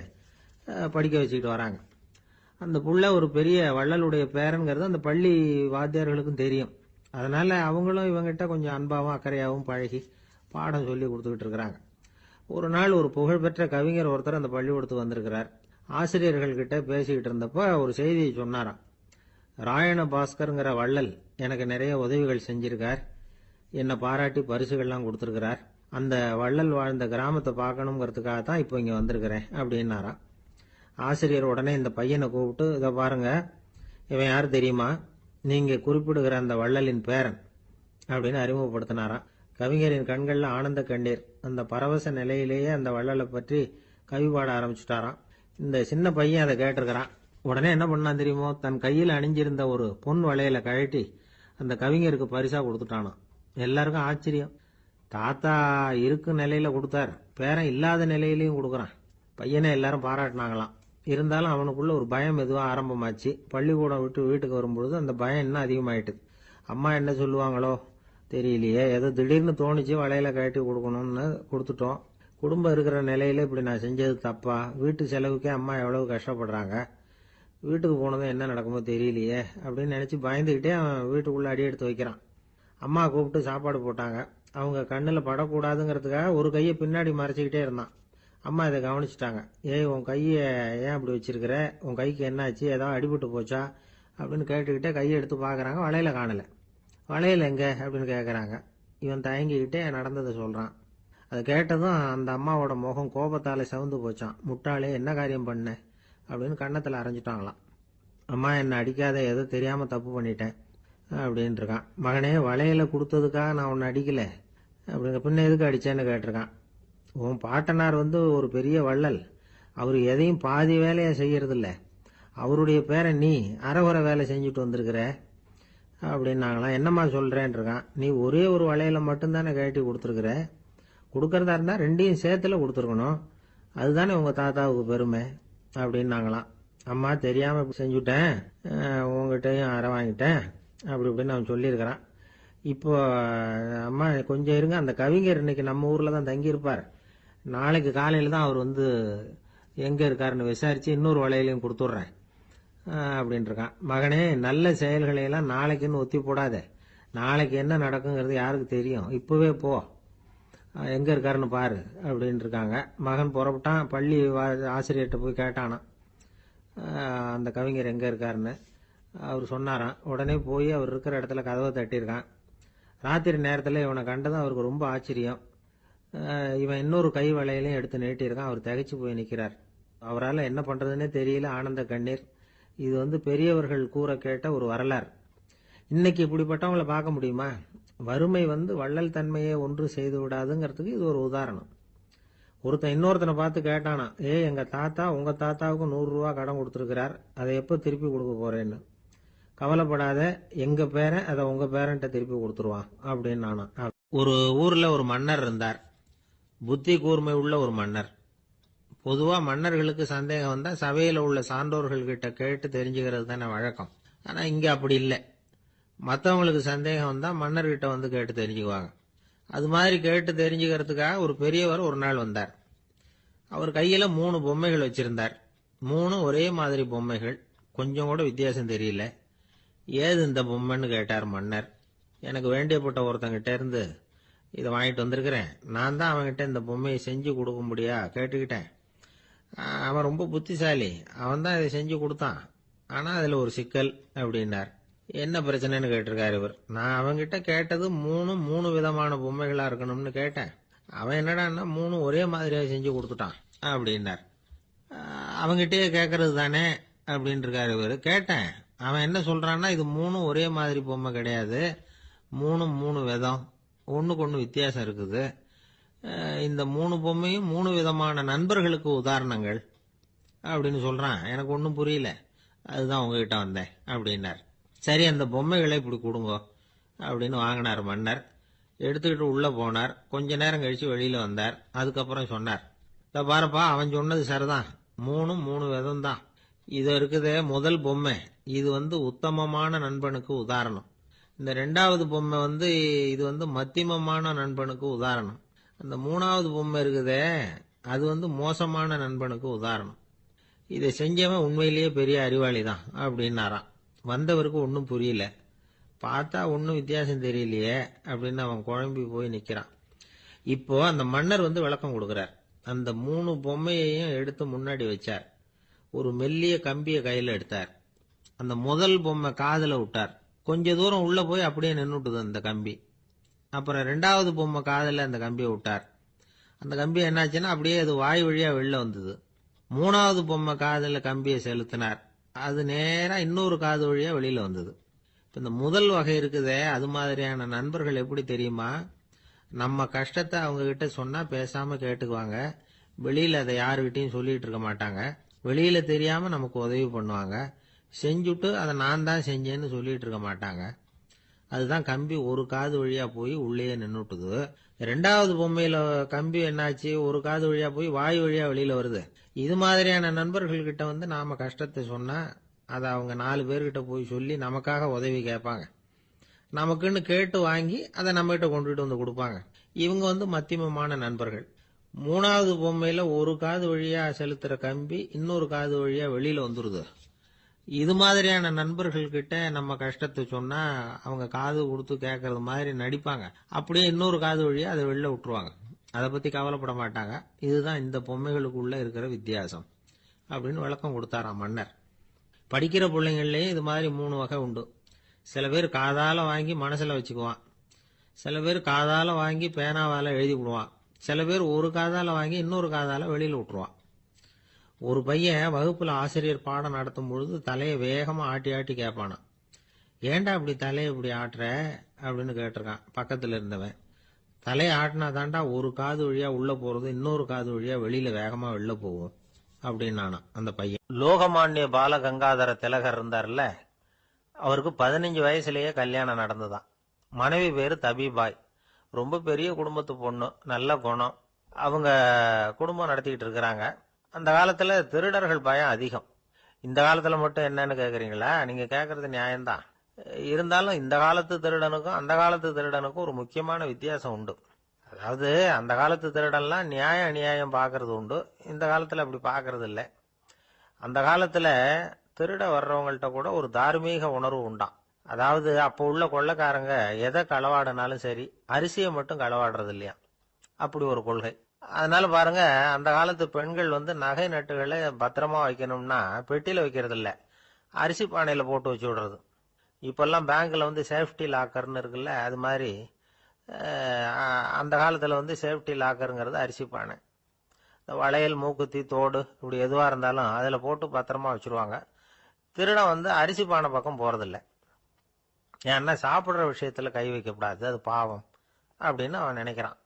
S1: படிக்க வச்சுக்கிட்டு வராங்க. அந்த புள்ள ஒரு பெரிய வள்ளலுடைய பேரன்கிறது அந்த பள்ளி வாத்தியார்களுக்கும் தெரியும். அதனால அவங்களும் இவங்கிட்ட கொஞ்சம் அன்பாகவும் அக்கறையாகவும் பழகி பாடம் சொல்லி கொடுத்துக்கிட்டு இருக்கிறாங்க. ஒரு நாள் ஒரு புகழ்பெற்ற கவிஞர் ஒருத்தர் அந்த பள்ளிக்கூடத்துக்கு வந்திருக்கிறார். ஆசிரியர்கள்கிட்ட பேசிக்கிட்டு இருந்தப்ப ஒரு செய்தியை சொன்னாராம். ராயண பாஸ்கருங்கிற வள்ளல் எனக்கு நிறைய உதவிகள் செஞ்சிருக்கார், என்னை பாராட்டி பரிசுகள்லாம் கொடுத்துருக்கிறார். அந்த வள்ளல் வாழ்ந்த கிராமத்தை பார்க்கணுங்கிறதுக்காக தான் இப்போ இங்கே வந்திருக்கிறேன் அப்படின்னாராம். ஆசிரியர் உடனே இந்த பையனை கூப்பிட்டு, இதை பாருங்க, இவன் யார் தெரியுமா, நீங்க குறிப்பிடுகிற அந்த வள்ளலின் பேரன் அப்படின்னு அறிமுகப்படுத்தினாராம். கவிஞரின் கண்கள்ல ஆனந்த கண்ணீர். அந்த பரவச நிலையிலேயே அந்த வள்ளலை பற்றி கவி பாட ஆரம்பிச்சுட்டாராம். இந்த சின்ன பையன் அதை கேட்டிருக்கிறான். உடனே என்ன பண்ணான் தெரியுமோ, தன் கையில் அணிஞ்சிருந்த ஒரு பொன் வளையலை கழட்டி அந்த கவிஞருக்கு பரிசா கொடுத்துட்டானாம். எல்லாருக்கும் ஆச்சரியம். தாத்தா இருக்கும் நிலையில கொடுத்தார், பேரன் இல்லாத நிலையிலையும் கொடுக்குறான். பையனை எல்லாரும் பாராட்டினாங்களாம். இருந்தாலும் அவனுக்குள்ள ஒரு பயம் எதுவும் ஆரம்பமாச்சு. பள்ளிக்கூடம் விட்டு வீட்டுக்கு வரும்பொழுது அந்த பயம் இன்னும் அதிகமாயிட்டுது. அம்மா என்ன சொல்லுவாங்களோ தெரியலையே, ஏதோ திடீர்னு தோணிச்சு வளையல கழட்டி கொடுக்கணும்னு கொடுத்துட்டோம். குடும்பம் இருக்கிற நிலையில இப்படி நான் செஞ்சது தப்பா, வீட்டு செலவுக்கே அம்மா எவ்வளவு கஷ்டப்படுறாங்க, வீட்டுக்கு போனதும் என்ன நடக்குமோ தெரியலையே அப்படின்னு நினைச்சு பயந்துகிட்டே அவன் வீட்டுக்குள்ள அடி எடுத்து வைக்கிறான். அம்மா கூப்பிட்டு சாப்பாடு போட்டாங்க. அவங்க கண்ணில் படக்கூடாதுங்கிறதுக்காக ஒரு கையை பின்னாடி மறைச்சிக்கிட்டே இருந்தான். அம்மா இதை கவனிச்சுட்டாங்க. ஏய், உன் கையை ஏன் அப்படி வச்சிருக்கிற, உன் கைக்கு என்னாச்சு, ஏதாவது அடிபட்டு போச்சா அப்படின்னு கேட்டுக்கிட்டே கையை எடுத்து பார்க்குறாங்க. வளையல காணலை. வளையல் எங்க அப்படின்னு கேட்குறாங்க. இவன் தயங்கிக்கிட்டே நடந்ததை சொல்கிறான். அதை கேட்டதும் அந்த அம்மாவோட முகம் கோபத்தால் செவந்து போச்சான். முட்டாளே, என்ன காரியம் பண்ண அப்படின்னு கன்னத்தில் அரைஞ்சிட்டாங்களாம். அம்மா, என்னை அடிக்காத, ஏதோ தெரியாமல் தப்பு பண்ணிட்டேன் அப்படின்னு இருக்கான். மகனே, வளையலை கொடுத்ததுக்காக நான் உன்னை அடிக்கலை அப்படிங்க, பின்ன எதுக்கு அடிச்சேன்னு கேட்டிருக்கான். உன் பாட்டனார் ஒரு பெரிய வள்ளல், அவர் எதையும் பாதி வேலையா செய்யறதில்ல. அவருடைய பேரை நீ அரைகுறை வேலை செஞ்சுட்டு வந்திருக்கிற அப்படின்னாங்களாம். என்னம்மா சொல்றேன் இருக்கான். நீ ஒரே ஒரு வளையல மட்டும்தானே கழட்டி கொடுத்துருக்குற. கொடுக்கறதா இருந்தா ரெண்டையும் சேர்த்துல கொடுத்துருக்கணும். அதுதானே உங்க தாத்தாவுக்கு பெருமை அப்படின்னாங்களாம். அம்மா தெரியாம இப்படி செஞ்சுட்டேன், உங்ககிட்டயும் அரை வாங்கிட்டேன் அப்படி இப்படின்னு அவன் சொல்லியிருக்கிறான். இப்போ அம்மா கொஞ்சம் இருங்க, அந்த கவிஞர் இன்னைக்கு நம்ம ஊர்ல தான் தங்கியிருப்பார். நாளைக்கு காலையில தான் அவர் வந்து எங்க இருக்காருன்னு விசாரிச்சு இன்னொரு வளையலையும் கொடுத்துட்றேன் அப்படின்னு இருக்கான். மகனே, நல்ல செயல்களை எல்லாம் நாளைக்குன்னு ஒத்தி போடாத. நாளைக்கு என்ன நடக்குங்கிறது யாருக்கு தெரியும். இப்பவே போ, எங்க இருக்காருன்னு பாரு அப்படின்னு இருக்காங்க. மகன் புறப்பட்டான். பள்ளி ஆசிரியர்கிட்ட போய் கேட்டானான் அந்த கவிஞர் எங்க இருக்காருன்னு. அவர் சொன்னாராம். உடனே போய் அவர் இருக்கிற இடத்துல கதவை தட்டியிருக்கான். ராத்திரி நேரத்தில் இவனை கண்டதும் அவருக்கு ரொம்ப ஆச்சரியம். இவன் இன்னொரு கை வளையலையும் எடுத்து நீட்டியிருக்கான். அவர் திகைச்சு போய் நிற்கிறார். அவரால் என்ன பண்றதுன்னே தெரியல. ஆனந்த கண்ணீர். இது வந்து பெரியவர்கள் கூற கேட்ட ஒரு வரலாறு. இன்னைக்கு இப்படிப்பட்டவங்களை பார்க்க முடியுமா? வறுமை வந்து வள்ளல் தன்மையை ஒன்று செய்து விடாதுங்கிறதுக்கு இது ஒரு உதாரணம். ஒருத்தன் இன்னொருத்தனை பார்த்து கேட்டானா, எங்க தாத்தா உங்க தாத்தாவுக்கு 100 ரூபா கடன் கொடுத்துருக்கிறார், அதை எப்போ திருப்பி கொடுக்க போறேன்னு. கவலைப்படாத, எங்க பேரன் அதை உங்க பேரன்ட்ட திருப்பி கொடுத்துருவான் அப்படின்னு நானா. ஒரு ஊர்ல ஒரு மன்னர் இருந்தார். புத்தி கூர்மை உள்ள ஒரு மன்னர். பொதுவா மன்னர்களுக்கு சந்தேகம் வந்தா சபையில உள்ள சான்றோர்கள் கிட்ட கேட்டு தெரிஞ்சுக்கிறது தானே வழக்கம். ஆனா இங்க அப்படி இல்லை. மற்றவங்களுக்கு சந்தேகம் வந்தா மன்னர்கிட்ட வந்து கேட்டு தெரிஞ்சுக்குவாங்க. அது மாதிரி கேட்டு தெரிஞ்சுக்கிறதுக்காக ஒரு பெரியவர் ஒரு நாள் வந்தார். அவர் கையில 3 பொம்மைகள் வச்சிருந்தார். 3 ஒரே மாதிரி பொம்மைகள், கொஞ்சம் கூட வித்தியாசம் தெரியல. ஏது இந்த பொம்மைன்னு கேட்டார் மன்னர். எனக்கு வேண்டியப்பட்ட ஒருத்தங்கிட்ட இருந்து இதை வாங்கிட்டு வந்திருக்கிறேன். நான் தான் அவன்கிட்ட இந்த பொம்மையை செஞ்சு கொடுக்க முடியா கேட்டுக்கிட்டேன். அவன் ரொம்ப புத்திசாலி, அவன் தான் இதை செஞ்சு கொடுத்தான். ஆனா அதுல ஒரு சிக்கல் அப்படின்னார். என்ன பிரச்சனைன்னு கேட்டிருக்காரு இவர். நான் அவன்கிட்ட கேட்டது 3 விதமான பொம்மைகளா இருக்கணும்னு கேட்டேன். அவன் என்னடான்னா 3 ஒரே மாதிரியா செஞ்சு கொடுத்துட்டான் அப்படின்னார். அவங்கிட்டயே கேட்கறது தானே அப்படின்னு இருக்காரு இவர். கேட்டேன். அவன் என்ன சொல்றான்னா, இது 3 ஒரே மாதிரி பொம்மை கிடையாது, 3 விதம், ஒண்ணுக்கு ஒண்ணு வித்தியாசம் இருக்குது. இந்த 3 பொம்மையும் 3 விதமான நண்பர்களுக்கு உதாரணங்கள் அப்படின்னு சொல்றான். எனக்கு ஒன்றும் புரியல, அதுதான் உங்ககிட்ட வந்தேன் அப்படின்னார். சரி, அந்த பொம்மைகளை இப்படி கொடுங்க அப்படின்னு வாங்கினார் மன்னர். எடுத்துக்கிட்டு உள்ள போனார். கொஞ்ச நேரம் கழிச்சு வெளியில வந்தார். அதுக்கப்புறம் சொன்னார், இத பாருப்பா, அவன் சொன்னது சரிதான், 3 விதம் தான். இது இருக்குதே முதல் பொம்மை, இது வந்து உத்தமமான நண்பனுக்கு உதாரணம். இந்த 2வது பொம்மை வந்து இது வந்து மத்தியமமான நண்பனுக்கு உதாரணம். அந்த 3வது பொம்மை இருக்குதே அது வந்து மோசமான நண்பனுக்கு உதாரணம். இதை செஞ்சவன் உண்மையிலேயே பெரிய அறிவாளி தான் அப்படின்னாராம். வந்தவருக்கு ஒன்றும் புரியல. பார்த்தா ஒன்றும் வித்தியாசம் தெரியலையே அப்படின்னு அவன் குழம்பி போய் நிற்கிறான். இப்போ அந்த மன்னர் வந்து விளக்கம் கொடுக்கிறார். அந்த 3 பொம்மையையும் எடுத்து முன்னாடி வச்சார். ஒரு மெல்லிய கம்பியை கையில் எடுத்தார். அந்த முதல் பொம்மை காதுல விட்டார். கொஞ்ச தூரம் உள்ள போய் அப்படியே நின்னுட்டுது அந்த கம்பி. அப்புறம் 2வது பொம்மை காதுல அந்த கம்பியை விட்டார். அந்த கம்பி என்னாச்சுன்னா அப்படியே அது வாய் வழியா வெளில வந்தது. 3வது பொம்மை காதுல கம்பியை செலுத்தினார். அது நேரா இன்னொரு காது வழியா வெளியில வந்தது. இப்ப இந்த முதல் வகை இருக்குதே, அது மாதிரியான நண்பர்கள் எப்படி தெரியுமா? நம்ம கஷ்டத்தை அவங்க கிட்ட சொன்னா பேசாம கேட்டுக்குவாங்க. வெளியில அதை யாருகிட்டையும் சொல்லிட்டு இருக்க மாட்டாங்க. வெளியில தெரியாம நமக்கு உதவி பண்ணுவாங்க. செஞ்சுட்டு அதை நான் தான் செஞ்சேன்னு சொல்லிட்டு இருக்க மாட்டாங்க. அதுதான் கம்பி ஒரு காது வழியா போய் உள்ளே நின்னுட்டுது. 2வது பொம்மையில கம்பி என்னாச்சு, ஒரு காது வழியா போய் வாய் வழியா வெளியில வருது. இது மாதிரியான நண்பர்கள் கிட்ட வந்து நாம கஷ்டத்தை சொன்னா அதை அவங்க 4 பேர்கிட்ட போய் சொல்லி நமக்காக உதவி கேட்பாங்க. நமக்குன்னு கேட்டு வாங்கி அதை நம்ம கிட்ட கொண்டுட்டு வந்து கொடுப்பாங்க. இவங்க வந்து மத்தியமமான நண்பர்கள். 3வது பொம்மையில ஒரு காது வழியா செலுத்துற கம்பி இன்னொரு காது வழியா வெளியில வந்துருது. இது மாதிரியான நண்பர்கள் கிட்ட நம்ம கஷ்டத்தை சொன்னா அவங்க காது கொடுத்து கேட்கறது மாதிரி நடிப்பாங்க. அப்படியே இன்னொரு காது வழியா அதை வெளில விட்டுருவாங்க. அதை பத்தி கவலைப்பட மாட்டாங்க. இதுதான் இந்த பொம்மைகளுக்குள்ள இருக்கிற வித்தியாசம் அப்படின்னு விளக்கம் கொடுத்தாராம் மன்னர். படிக்கிற பிள்ளைங்கள்லயும் இது மாதிரி 3 வகை உண்டு. சில பேர் காதால வாங்கி மனசுல வச்சுக்குவான். சில பேர் காதால வாங்கி பேனாவால எழுதி விடுவான். சில பேர் ஒரு காதால வாங்கி இன்னொரு காதால வெளியில விட்டுருவான். ஒரு பையன் வகுப்புல ஆசிரியர் பாடம் நடத்தும் பொழுது தலையை வேகமா ஆட்டி ஆட்டி கேட்பானா. ஏன்டா இப்படி தலையை இப்படி ஆட்டுற அப்படின்னு கேட்டிருக்கான் பக்கத்துல இருந்தவன். தலையை ஆட்டினா தாண்டா ஒரு காது வழியா உள்ள போறது இன்னொரு காது வழியா வெளியில வேகமா வெளில போகும் அப்படின்னானா அந்த பையன். லோகமானிய பால கங்காதர திலகர் இருந்தார்ல, அவருக்கு 15 வயசுலயே கல்யாணம் நடந்துதான். மனைவி பேரு தபிபாய். ரொம்ப பெரிய குடும்பத்து பொண்ணு, நல்ல குணம். அவங்க குடும்பம் நடத்திக்கிட்டு இருக்கிறாங்க. அந்த காலத்துல திருடர்கள் பயம் அதிகம். இந்த காலத்துல மட்டும் என்னன்னு கேக்குறீங்களா? நீங்க கேக்குறது நியாயம்தான். இருந்தாலும் இந்த காலத்து திருடனுக்கும் அந்த காலத்து திருடனுக்கும் ஒரு முக்கியமான வித்தியாசம் உண்டு. அதாவது அந்த காலத்து திருடன்லாம் நியாயம் அநியாயம் பாக்குறது உண்டு, இந்த காலத்துல அப்படி பாக்குறது இல்லை. அந்த காலத்துல திருட வர்றவங்கள்ட்ட கூட ஒரு தார்மீக உணர்வு உண்டாம். அதாவது அப்போ உள்ள கொள்ளைக்காரங்க எதை களவாடினாலும் சரி, அரிசியை மட்டும் களவாடுறது இல்லையா, அப்படி ஒரு கொள்கை. அதனால பாருங்க, அந்த காலத்து பெண்கள் நகை நட்டுகளை பத்திரமா வைக்கணும்னா பெட்டியில வைக்கிறது இல்ல, அரிசி பானையில போட்டு வச்சு விடுறது. இப்பெல்லாம் பேங்க்ல சேஃப்டி லாக்கர்னு இருக்குல்ல, அது மாதிரி அந்த காலத்துல சேஃப்டி லாக்கருங்கிறது அரிசி பானை. இந்த வளையல், மூக்குத்தி, தோடு இப்படி எதுவா இருந்தாலும் அதுல போட்டு பத்திரமா வச்சிருவாங்க. திருடன் அரிசி பானை பக்கம் போறதில்ல. ஏன்னா சாப்பிடுற விஷயத்துல கை வைக்கக்கூடாது, அது பாவம் அப்படின்னு அவன் நினைக்கிறான்.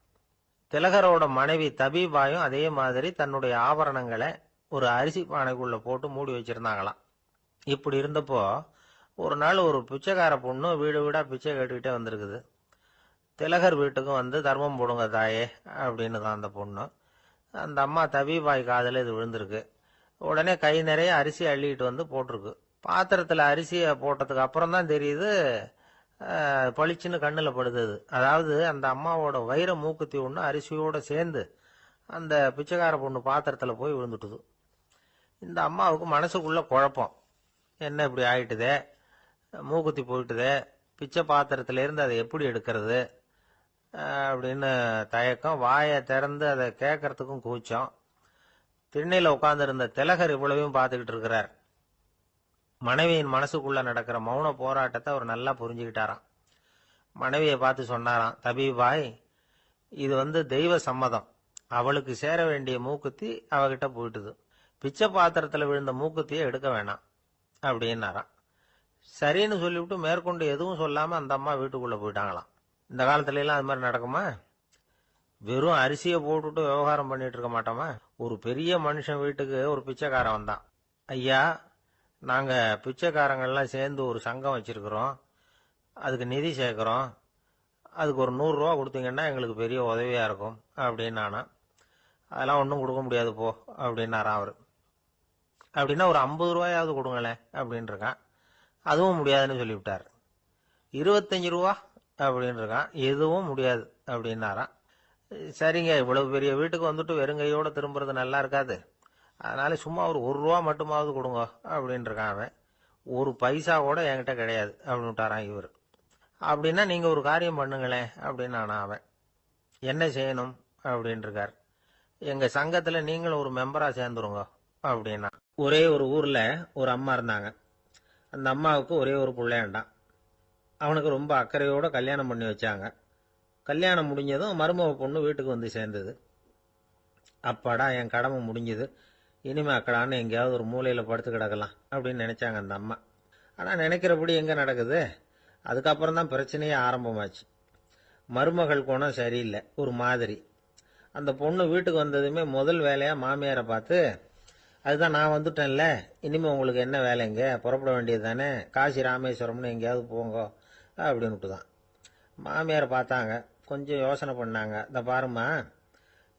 S1: திலகரோட மனைவி தபிபாயும் அதே மாதிரி தன்னுடைய ஆபரணங்களை ஒரு அரிசி பானைக்குள்ள போட்டு மூடி வச்சிருந்தாங்களாம். இப்படி இருந்தப்போ ஒரு நாள் ஒரு பிச்சைக்கார பொண்ணு வீடு வீடா பிச்சை கேட்டுக்கிட்டே வந்திருக்குது. திலகர் வீட்டுக்கும் தர்மம் போடுங்க தாயே அப்படின்னு தான் அந்த பொண்ணு. அந்த அம்மா தபிபாய் காதுல இது விழுந்திருக்கு. உடனே கை நிறைய அரிசி அள்ளிட்டு போட்டிருக்கு. பாத்திரத்துல அரிசியை போட்டதுக்கு அப்புறம் தான் தெரியுது, பளிச்சுன்னு கண்ணுல படுது. அதாவது அந்த அம்மாவோட வைர மூக்குத்தி ஒண்ணு அரிசியோட சேர்ந்து அந்த பிச்சைக்கார பொண்ணு பாத்திரத்துல போய் விழுந்துட்டுது. இந்த அம்மாவுக்கு மனசுக்குள்ள குழப்பம், என்ன இப்படி ஆயிட்டுதே, மூக்குத்தி போயிட்டுதே, பிச்சை பாத்திரத்துல இருந்து அதை எப்படி எடுக்கிறது அப்படின்னு தயக்கம். வாயை திறந்து அதை கேட்கறதுக்கும் கூச்சம். திண்ணையில உட்கார்ந்து இருந்த திலகர் இவ்வளவையும் பார்த்துக்கிட்டு இருக்கிறார். மனைவியின் மனசுக்குள்ள நடக்கிற மௌன போராட்டத்தை அவர் நல்லா புரிஞ்சுக்கிட்டாராம். மனைவியை பார்த்து சொன்னாராம், தபிபாய், இது தெய்வ சம்மதம். அவளுக்கு சேர வேண்டிய மூக்குத்தி அவகிட்ட போயிட்டுது. பிச்சை பாத்திரத்துல விழுந்த மூக்குத்தியை எடுக்க வேணாம் அப்படின்னாராம். சரின்னு சொல்லிவிட்டு மேற்கொண்டு எதுவும் சொல்லாம அந்த அம்மா வீட்டுக்குள்ள போயிட்டாங்களாம். இந்த காலத்துல எல்லாம் அது மாதிரி நடக்குமா? வெறும் அரிசியை போட்டுட்டு விவகாரம் பண்ணிட்டு இருக்க மாட்டோமா? ஒரு பெரிய மனுஷன் வீட்டுக்கு ஒரு பிச்சைக்காரன் வந்தான். ஐயா, நாங்க பிச்சைக்காரங்கள்லாம் சேர்ந்து ஒரு சங்கம் வச்சிருக்கிறோம், அதுக்கு நிதி சேர்க்கிறோம், அதுக்கு ஒரு 100 ரூபா கொடுத்தீங்கன்னா எங்களுக்கு பெரிய உதவியா இருக்கும் அப்படின்னானா. அதெல்லாம் ஒன்றும் கொடுக்க முடியாது போ அப்படின்னாராம் அவரு. அப்படின்னா ஒரு 50 ரூபாயாவது கொடுங்களேன் அப்படின்னு இருக்கான். அதுவும் முடியாதுன்னு சொல்லிவிட்டார். 25 ரூபா அப்படின்னு இருக்கான். எதுவும் முடியாது அப்படின்னாராம். சரிங்க, இவ்வளவு பெரிய வீட்டுக்கு வெறுங்கையோட திரும்புறது நல்லா இருக்காது, அதனால சும்மா ஒரு 1 ரூபா மட்டுமாவது கொடுங்க அப்படின்னு இருக்கான் அவன். ஒரு பைசா கூட என்கிட்ட கிடையாது அப்படின்னு விட்டாரான் இவர். அப்படின்னா நீங்க ஒரு காரியம் பண்ணுங்களேன் அப்படின்னானா அவன். என்ன செய்யணும் அப்படின்னு இருக்கார். எங்க சங்கத்துல நீங்களும் ஒரு மெம்பரா சேர்ந்துருங்க அப்படின்னா. ஒரே ஒரு ஊர்ல ஒரு அம்மா இருந்தாங்க. அந்த அம்மாவுக்கு ஒரே ஒரு பிள்ளையாண்டான். அவனுக்கு ரொம்ப அக்கறையோட கல்யாணம் பண்ணி வச்சாங்க. கல்யாணம் முடிஞ்சதும் மருமக பொண்ணு வீட்டுக்கு சேர்ந்தது. அப்பாடா, என் கடமை முடிஞ்சது, இனிமே அக்கடான்னு எங்கேயாவது ஒரு மூலையில படுத்து கிடக்கலாம் அப்படின்னு நினைச்சாங்க அந்த அம்மா. ஆனா நினைக்கிறபடி எங்க நடக்குது? அதுக்கப்புறம் தான் பிரச்சனையே ஆரம்பமாச்சு. மருமகள் குணம் சரியில்லை, ஒரு மாதிரி. அந்த பொண்ணு வீட்டுக்கு வந்ததுமே முதல் வேலையா மாமியாரை பார்த்து, அதுதான் நான் வந்துட்டேன்ல, இனிமே உங்களுக்கு என்ன வேலைங்க, புறப்பட வேண்டியது தானே, காசி ராமேஸ்வரம்னு எங்கேயாவது போங்க அப்படின்னுட்டு தான். மாமியார் பார்த்தாங்க, கொஞ்சம் யோசனை பண்ணாங்க. இந்த பாருமா,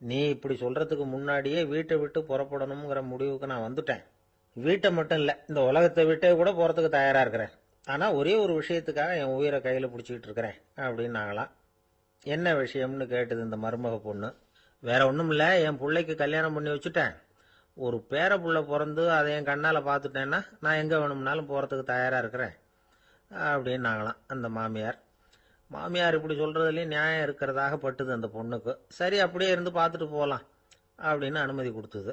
S1: நீ இப்படி சொல்றதுக்கு முன்னாடியே வீட்டை விட்டு புறப்படணுங்கிற முடிவுக்கு நான் வந்துட்டேன். வீட்டை மட்டும் இல்ல, இந்த உலகத்தை விட்டே கூட போறதுக்கு தயாரா இருக்கிறேன். ஆனா ஒரே ஒரு விஷயத்துக்காக என் உயிரை கையில பிடிச்சிக்கிட்டு இருக்கிறேன் அப்படின்னாங்களாம். என்ன விஷயம்னு கேட்டது இந்த மருமக பொண்ணு. வேற ஒண்ணும் இல்ல, என் பிள்ளைக்கு கல்யாணம் பண்ணி வச்சுட்டேன், ஒரு பேர புள்ள பிறந்து அதை என் கண்ணால பாத்துட்டேன்னா நான் எங்க வேணும்னாலும் போறதுக்கு தயாரா இருக்கிறேன் அப்படின்னாங்களாம் அந்த மாமியார். மாமியார் இப்படி சொல்றதுலயும் நியாயம் இருக்கிறதாக பட்டுது அந்த பொண்ணுக்கு. சரி, அப்படியே இருந்து பார்த்துட்டு போகலாம் அப்படின்னு அனுமதி கொடுத்தது.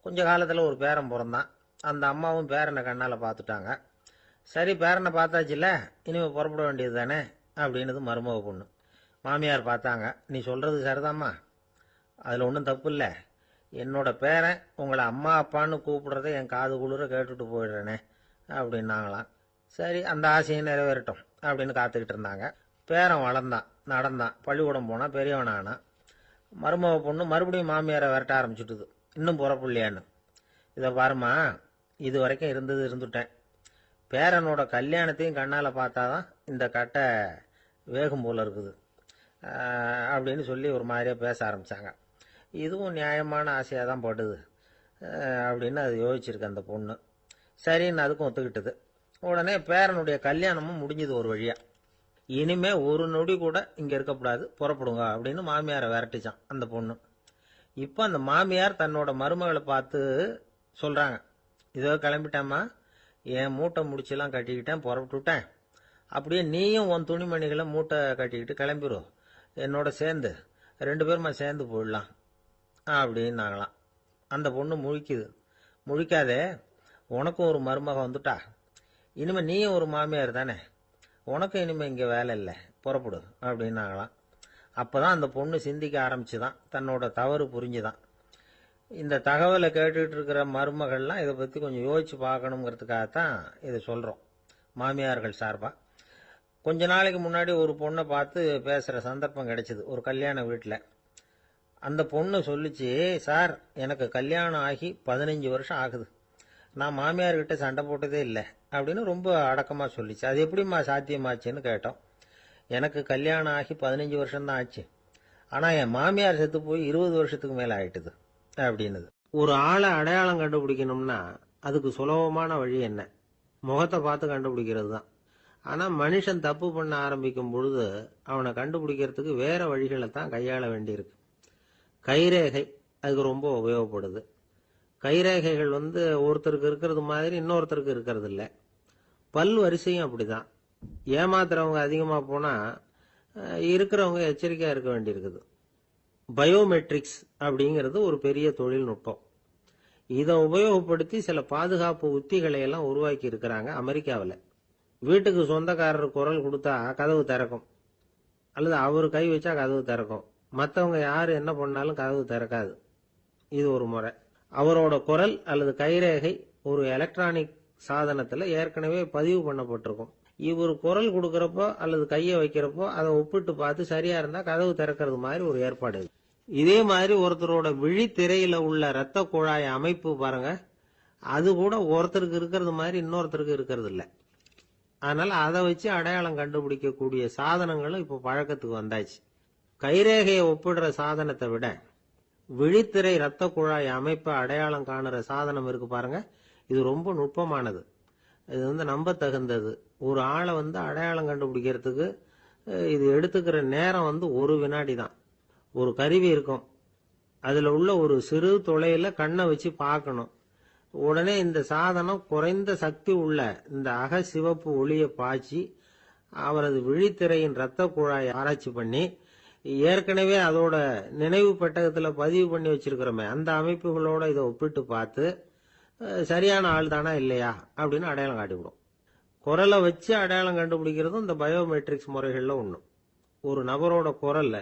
S1: கொஞ்ச காலத்துல ஒரு பேரன் பிறந்தான். அந்த அம்மாவும் பேரனை கண்ணால பார்த்துட்டாங்க. சரி, பேரனை பார்த்தாச்சுல்ல, இனிமே புறப்பட வேண்டியது தானே அப்படின்னது மருமக பொண்ணு. மாமியார் பார்த்தாங்க, நீ சொல்றது சரிதாம்மா, அதுல ஒன்றும் தப்பு இல்லை, என்னோட பேரன் உங்களை அம்மா அப்பான்னு கூப்பிடுறத என் காது குளிர கேட்டுட்டு போயிடுறேனே அப்படின்னாங்களாம். சரி, அந்த ஆசையை நிறைவேறட்டும் அப்படின்னு காத்துக்கிட்டு இருந்தாங்க. பேரன் வளர்ந்தான், நடந்தான், பள்ளிக்கூடம் போனா, பெரியவனானா. மருமக பொண்ணு மறுபடியும் மாமியாரை விரட்ட ஆரம்பிச்சுட்டுது, இன்னும் புறப்பிள்ளையான்னு. இதை பாருமா, இது வரைக்கும் இருந்தது இருந்துட்டேன். பேரனோட கல்யாணத்தையும் கண்ணால் பார்த்தாதான் இந்த கட்டை வேகும் போல இருக்குது அப்படின்னு சொல்லி ஒரு மாதிரியாக பேச ஆரம்பித்தாங்க. இதுவும் நியாயமான ஆசையாக தான் படுது அப்படின்னு அது யோசிச்சிருக்கு அந்த பொண்ணு. சரின்னு அதுக்கும் ஒத்துக்கிட்டது. உடனே பேரனுடைய கல்யாணமும் முடிஞ்சது ஒரு வழியாக. இனிமே ஒரு நொடி கூட இங்கே இருக்கக்கூடாது, புறப்படுங்க அப்படின்னு மாமியாரை விரட்டிச்சான் அந்த பொண்ணு. இப்போ அந்த மாமியார் தன்னோட மருமகளை பார்த்து சொல்கிறாங்க, இதோ கிளம்பிட்டேம்மா, என் மூட்டை முடிச்செல்லாம் கட்டிக்கிட்டேன், புறப்பட்டுவிட்டேன். அப்படியே நீயும் உன் துணிமணிகளை மூட்டை கட்டிக்கிட்டு கிளம்பிடும், என்னோட சேர்ந்து 2 பேருமா சேர்ந்து போயிடலாம் அப்படின்னாங்களாம். அந்த பொண்ணு முழிக்குது. முழிக்காதே, உனக்கும் ஒரு மருமக வந்துட்டா, இனிமேல் நீயும் ஒரு மாமியார் தானே, உனக்கும் இனிமேல் இங்கே வேலை இல்லை, புறப்படு அப்படின்னாங்களாம். அப்போ தான் அந்த பொண்ணு சிந்திக்க ஆரம்பிச்சுதான், தன்னோட தவறு புரிஞ்சுதான். இந்த தகவலை கேட்டுக்கிட்டு இருக்கிற மருமகள்லாம் இதை பற்றி கொஞ்சம் யோசிச்சு பார்க்கணுங்கிறதுக்காகத்தான் இதை சொல்கிறோம் மாமியார்கள் சார்பாக. கொஞ்ச நாளைக்கு முன்னாடி ஒரு பொண்ணை பார்த்து பேசுகிற சந்தர்ப்பம் கிடைச்சிது ஒரு கல்யாண வீட்டில். அந்த பொண்ணு சொல்லிச்சு, சார் எனக்கு கல்யாணம் ஆகி 15 வருஷம் ஆகுது, நான் மாமியார்கிட்ட சண்டை போட்டதே இல்லை அப்படின்னு ரொம்ப அடக்கமாக சொல்லிச்சு. அது எப்படிம்மா சாத்தியமாச்சுன்னு கேட்டோம். எனக்கு கல்யாணம் ஆகி 15 வருஷம்தான் ஆச்சு, ஆனால் என் மாமியார் செத்து போய் 20 வருஷத்துக்கு மேலே ஆயிட்டுது அப்படின்னுது. ஒரு ஆளை அடையாளம் கண்டுபிடிக்கணும்னா அதுக்கு சுலபமான வழி என்ன? முகத்தை பார்த்து கண்டுபிடிக்கிறது தான். ஆனால் மனுஷன் தப்பு பண்ண ஆரம்பிக்கும் பொழுது அவனை கண்டுபிடிக்கிறதுக்கு வேற வழிகளை தான் கையாள வேண்டியிருக்கு. கைரேகை அதுக்கு ரொம்ப உபயோகப்படுது. கைரேகைகள் ஒருத்தருக்கு இருக்கிறது மாதிரி இன்னொருத்தருக்கு இருக்கிறது இல்லை. பல் வரிசையும் அப்படிதான். ஏமாத்துறவங்க அதிகமாக போனால் இருக்கிறவங்க எச்சரிக்கையாக இருக்க வேண்டியிருக்குது. பயோமெட்ரிக்ஸ் அப்படிங்கிறது ஒரு பெரிய தொழில்நுட்பம். இதை உபயோகப்படுத்தி சில பாதுகாப்பு உத்திகளை எல்லாம் உருவாக்கி இருக்கிறாங்க அமெரிக்காவில். வீட்டுக்கு சொந்தக்காரர் குரல் கொடுத்தா கதவு திறக்கும், அல்லது அவர் கை வச்சா கதவு திறக்கும். மற்றவங்க யார் என்ன பண்ணாலும் கதவு திறக்காது. இது ஒரு முறை. அவரோட குரல் அல்லது கைரேகை ஒரு எலக்ட்ரானிக் சாதனத்தில் ஏற்கனவே பதிவு பண்ணப்பட்டிருக்கும். இவர் குரல் கொடுக்கறப்போ அல்லது கையை வைக்கிறப்போ அதை ஒப்பிட்டு பார்த்து சரியா இருந்தா கதவு திறக்கிறது மாதிரி ஒரு ஏற்பாடு. இதே மாதிரி ஒருத்தரோட விழித்திரையில உள்ள இரத்த குழாய் அமைப்பு பாருங்க, அது கூட ஒருத்தருக்கு இருக்கிறது மாதிரி இன்னொருத்தருக்கு இருக்கிறது இல்லை. அதனால அதை வச்சு அடையாளம் கண்டுபிடிக்கக்கூடிய சாதனங்களும் இப்போ பழக்கத்துக்கு வந்தாச்சு. கைரேகையை ஒப்பிடுற சாதனத்தை விட விழித்திரை இரத்த குழாய் அமைப்பை அடையாளம் காணுற சாதனம் இருக்கு பாருங்க, இது ரொம்ப நுட்பமானது. இது நம்ப தகுந்தது. ஒரு ஆளை அடையாளம் கண்டுபிடிக்கிறதுக்கு இது எடுத்துக்கிற நேரம் 1 வினாடி தான். ஒரு கருவி இருக்கும், அதுல உள்ள ஒரு சிறு துளையில கண்ணை வச்சு பார்க்கணும். உடனே இந்த சாதனம் குறைந்த சக்தி உள்ள இந்த அகசிவப்பு ஒளியை பாய்ச்சி அவரது விழித்திரையின் இரத்த குழாயை ஆராய்ச்சி பண்ணி ஏற்கனவே அதோட நினைவு பெட்டகத்துல பதிவு பண்ணி வச்சிருக்கிறோமே அந்த அமைப்புகளோட இதை ஒப்பிட்டு பார்த்து சரியான ஆள் தானா இல்லையா அப்படின்னு அடையாளம் காட்டிவிடும். குரலை வச்சு அடையாளம் கண்டுபிடிக்கிறதும் இந்த பயோமெட்ரிக்ஸ் முறைகள்ல ஒண்ணு. ஒரு நபரோட குரல்ல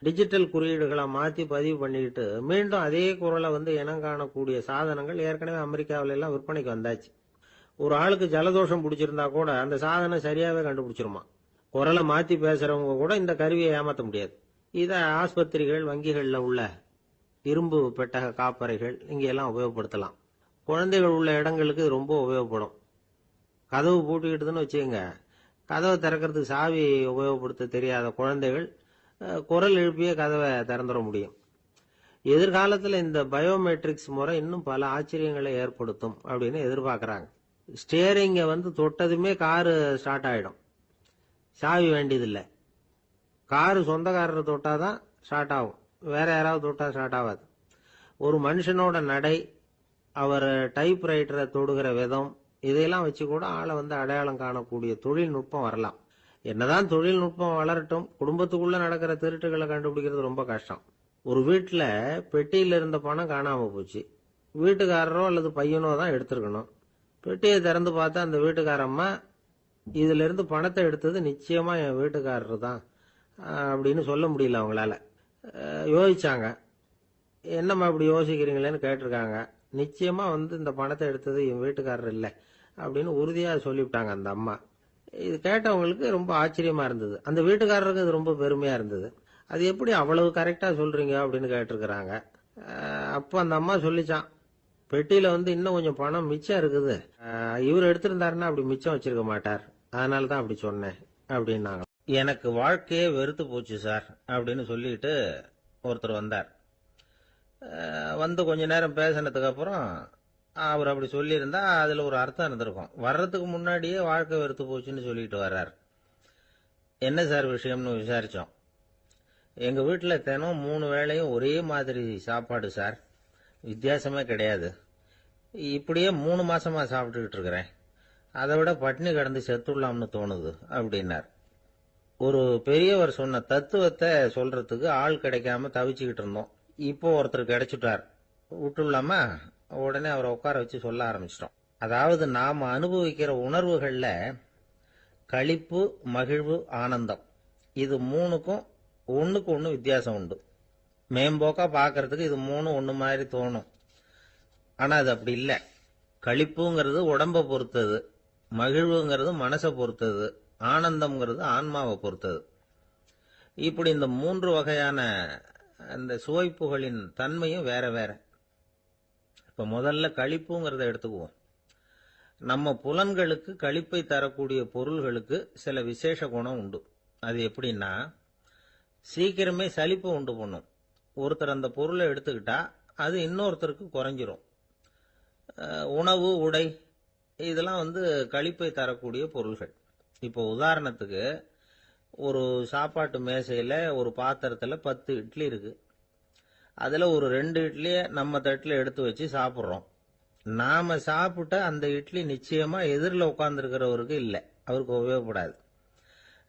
S1: டிஜிட்டல் குறியீடுகளை மாற்றி பதிவு பண்ணிக்கிட்டு மீண்டும் அதே குரலை இனம் காணக்கூடிய சாதனங்கள் ஏற்கனவே அமெரிக்காவில எல்லாம் விற்பனைக்கு வந்தாச்சு. ஒரு ஆளுக்கு ஜலதோஷம் பிடிச்சிருந்தா கூட அந்த சாதனம் சரியாவே கண்டுபிடிச்சிருமா. குரலை மாற்றி பேசுறவங்க கூட இந்த கருவியை ஏமாற்ற முடியாது. இதை ஆஸ்பத்திரிகள், வங்கிகளில் உள்ள இரும்பு பெட்டக காப்பறைகள் இங்கெல்லாம் உபயோகப்படுத்தலாம். குழந்தைகள் உள்ள இடங்களுக்கு இது ரொம்ப உபயோகப்படும். கதவு பூட்டிக்கிட்டுதுன்னு வச்சுக்கோங்க, கதவை திறக்கிறதுக்கு சாவி உபயோகப்படுத்த தெரியாத குழந்தைகள் குரல் எழுப்பிய கதவை திறந்துட முடியும். எதிர்காலத்தில் இந்த பயோமெட்ரிக்ஸ் முறை இன்னும் பல ஆச்சரியங்களை ஏற்படுத்தும் அப்படின்னு எதிர்பார்க்கறாங்க. ஸ்டியரிங்கை தொட்டதுமே காரு ஸ்டார்ட் ஆயிடும், சாவி வேண்டியதில்லை. காரு சொந்தக்காரர் தொட்டாதான் ஸ்டார்ட் ஆகும், வேற யாராவது தொட்டா ஸ்டார்ட் ஆகாது. ஒரு மனுஷனோட நடை, அவர் டைப்ரைட்டரை தொடுகிற விதம், இதையெல்லாம் வச்சு கூட ஆளை அடையாளம் காணக்கூடிய தொழில்நுட்பம் வரலாம். என்னதான் தொழில்நுட்பம் வளரட்டும், குடும்பத்துக்குள்ள நடக்கிற திருட்டுகளை கண்டுபிடிக்கிறது ரொம்ப கஷ்டம். ஒரு வீட்டுல பெட்டியில இருந்த பணம் காணாம போச்சு, வீட்டுக்காரரோ அல்லது பையனோ தான் எடுத்திருக்கணும். பெட்டியை திறந்து பார்த்தா அந்த வீட்டுக்காரம்மா, இதுல இருந்து பணத்தை எடுத்தது நிச்சயமா என் வீட்டுக்காரர் தான் அப்படின்னு சொல்ல முடியல அவங்களால. யோசிச்சாங்க, என்னம்மா இப்படி யோசிக்கிறீங்களேன்னு கேட்டிருக்காங்க. நிச்சயமா இந்த பணத்தை எடுத்தது என் வீட்டுக்காரர் இல்லை அப்படின்னு உறுதியா சொல்லிவிட்டாங்க அந்த அம்மா. இது கேட்டவங்களுக்கு ரொம்ப ஆச்சரியமா இருந்தது. அந்த வீட்டுக்காரருக்கு இது ரொம்ப பெருமையா இருந்தது. அது எப்படி அவ்வளவு கரெக்டா சொல்றீங்க அப்படின்னு கேட்டிருக்கிறாங்க. அப்போ அந்த அம்மா சொல்லிச்சான், பெட்டியில வந்து இன்னும் கொஞ்சம் பணம் மிச்சம் இருக்குது. இவர் எடுத்திருந்தாருன்னா அப்படி மிச்சம் வச்சிருக்க மாட்டார். அதனால தான் அப்படி சொன்னேன் அப்படின்னாங்க. எனக்கு வாழ்க்கையே வெறுத்து போச்சு சார் அப்படின்னு சொல்லிட்டு ஒருத்தர் வந்தார். வந்து கொஞ்ச நேரம் பேசினதுக்கு அப்புறம் அவர் அப்படி சொல்லியிருந்தா அதுல ஒரு அர்த்தம் இருந்திருக்கும். வர்றதுக்கு முன்னாடியே வாழ்க்கை வெறுத்து போச்சுன்னு சொல்லிட்டு வர்றார். என்ன சார் விஷயம்னு விசாரிச்சோம். எங்க வீட்டுல தினம் 3 வேளையும் ஒரே மாதிரி சாப்பாடு சார், வித்தியாசமே கிடையாது. இப்படியே 3 மாசமா சாப்பிட்டுக்கிட்டு இருக்கிறேன். அதை விட பட்டினி கிடந்து செத்துடலாம்னு தோணுது அப்படின்னார். ஒரு பெரியவர் சொன்ன தத்துவத்தை சொல்றதுக்கு ஆள் கிடைக்காம தவிச்சுக்கிட்டு இருந்தோம். இப்போ ஒருத்தர் கிடைச்சிட்டார், விட்டுலாமா? உடனே அவரை உட்கார வச்சு சொல்ல ஆரம்பிச்சிட்டோம். அதாவது நாம அனுபவிக்கிற உணர்வுகள்ல களிப்பு, மகிழ்வு, ஆனந்தம், இது 3க்கும் ஒண்ணுக்கு ஒண்ணு வித்தியாசம் உண்டு. மேம்போக்கா பாக்கிறதுக்கு இது 3 ஒண்ணு மாதிரி தோணும். ஆனா அது அப்படி இல்லை. களிப்புங்கிறது உடம்ப பொறுத்தது, மகிழ்வுங்கிறது மனசை பொறுத்தது, ஆனந்தம்ங்கிறது ஆன்மாவை பொறுத்தது. இப்படி இந்த 3 வகையான அந்த சுவைப்புகளின் தன்மையும் வேற வேற. இப்ப முதல்ல களிப்புங்கிறத எடுத்துக்குவோம். நம்ம புலன்களுக்கு களிப்பை தரக்கூடிய பொருள்களுக்கு சில விசேஷ குணம் உண்டு. அது எப்படின்னா, சீக்கிரமே சலிப்பு உண்டு பண்ணும். ஒருத்தர் அந்த பொருளை எடுத்துக்கிட்டா அது இன்னொருத்தருக்கு குறைஞ்சிரும். உணவு, உடை, இதெல்லாம் வந்து களிப்பை தரக்கூடிய பொருள்கள். இப்போ உதாரணத்துக்கு, ஒரு சாப்பாட்டு மேசையில ஒரு பாத்திரத்துல 10 இட்லி இருக்கு. அதுல ஒரு 2 இட்லியை நம்ம தட்டுல எடுத்து வச்சு சாப்பிட்றோம். நாம சாப்பிட்ட அந்த இட்லி நிச்சயமா எதிரில் உட்கார்ந்துருக்கிறவருக்கு இல்லை, அவருக்கு உபயோகப்படாது.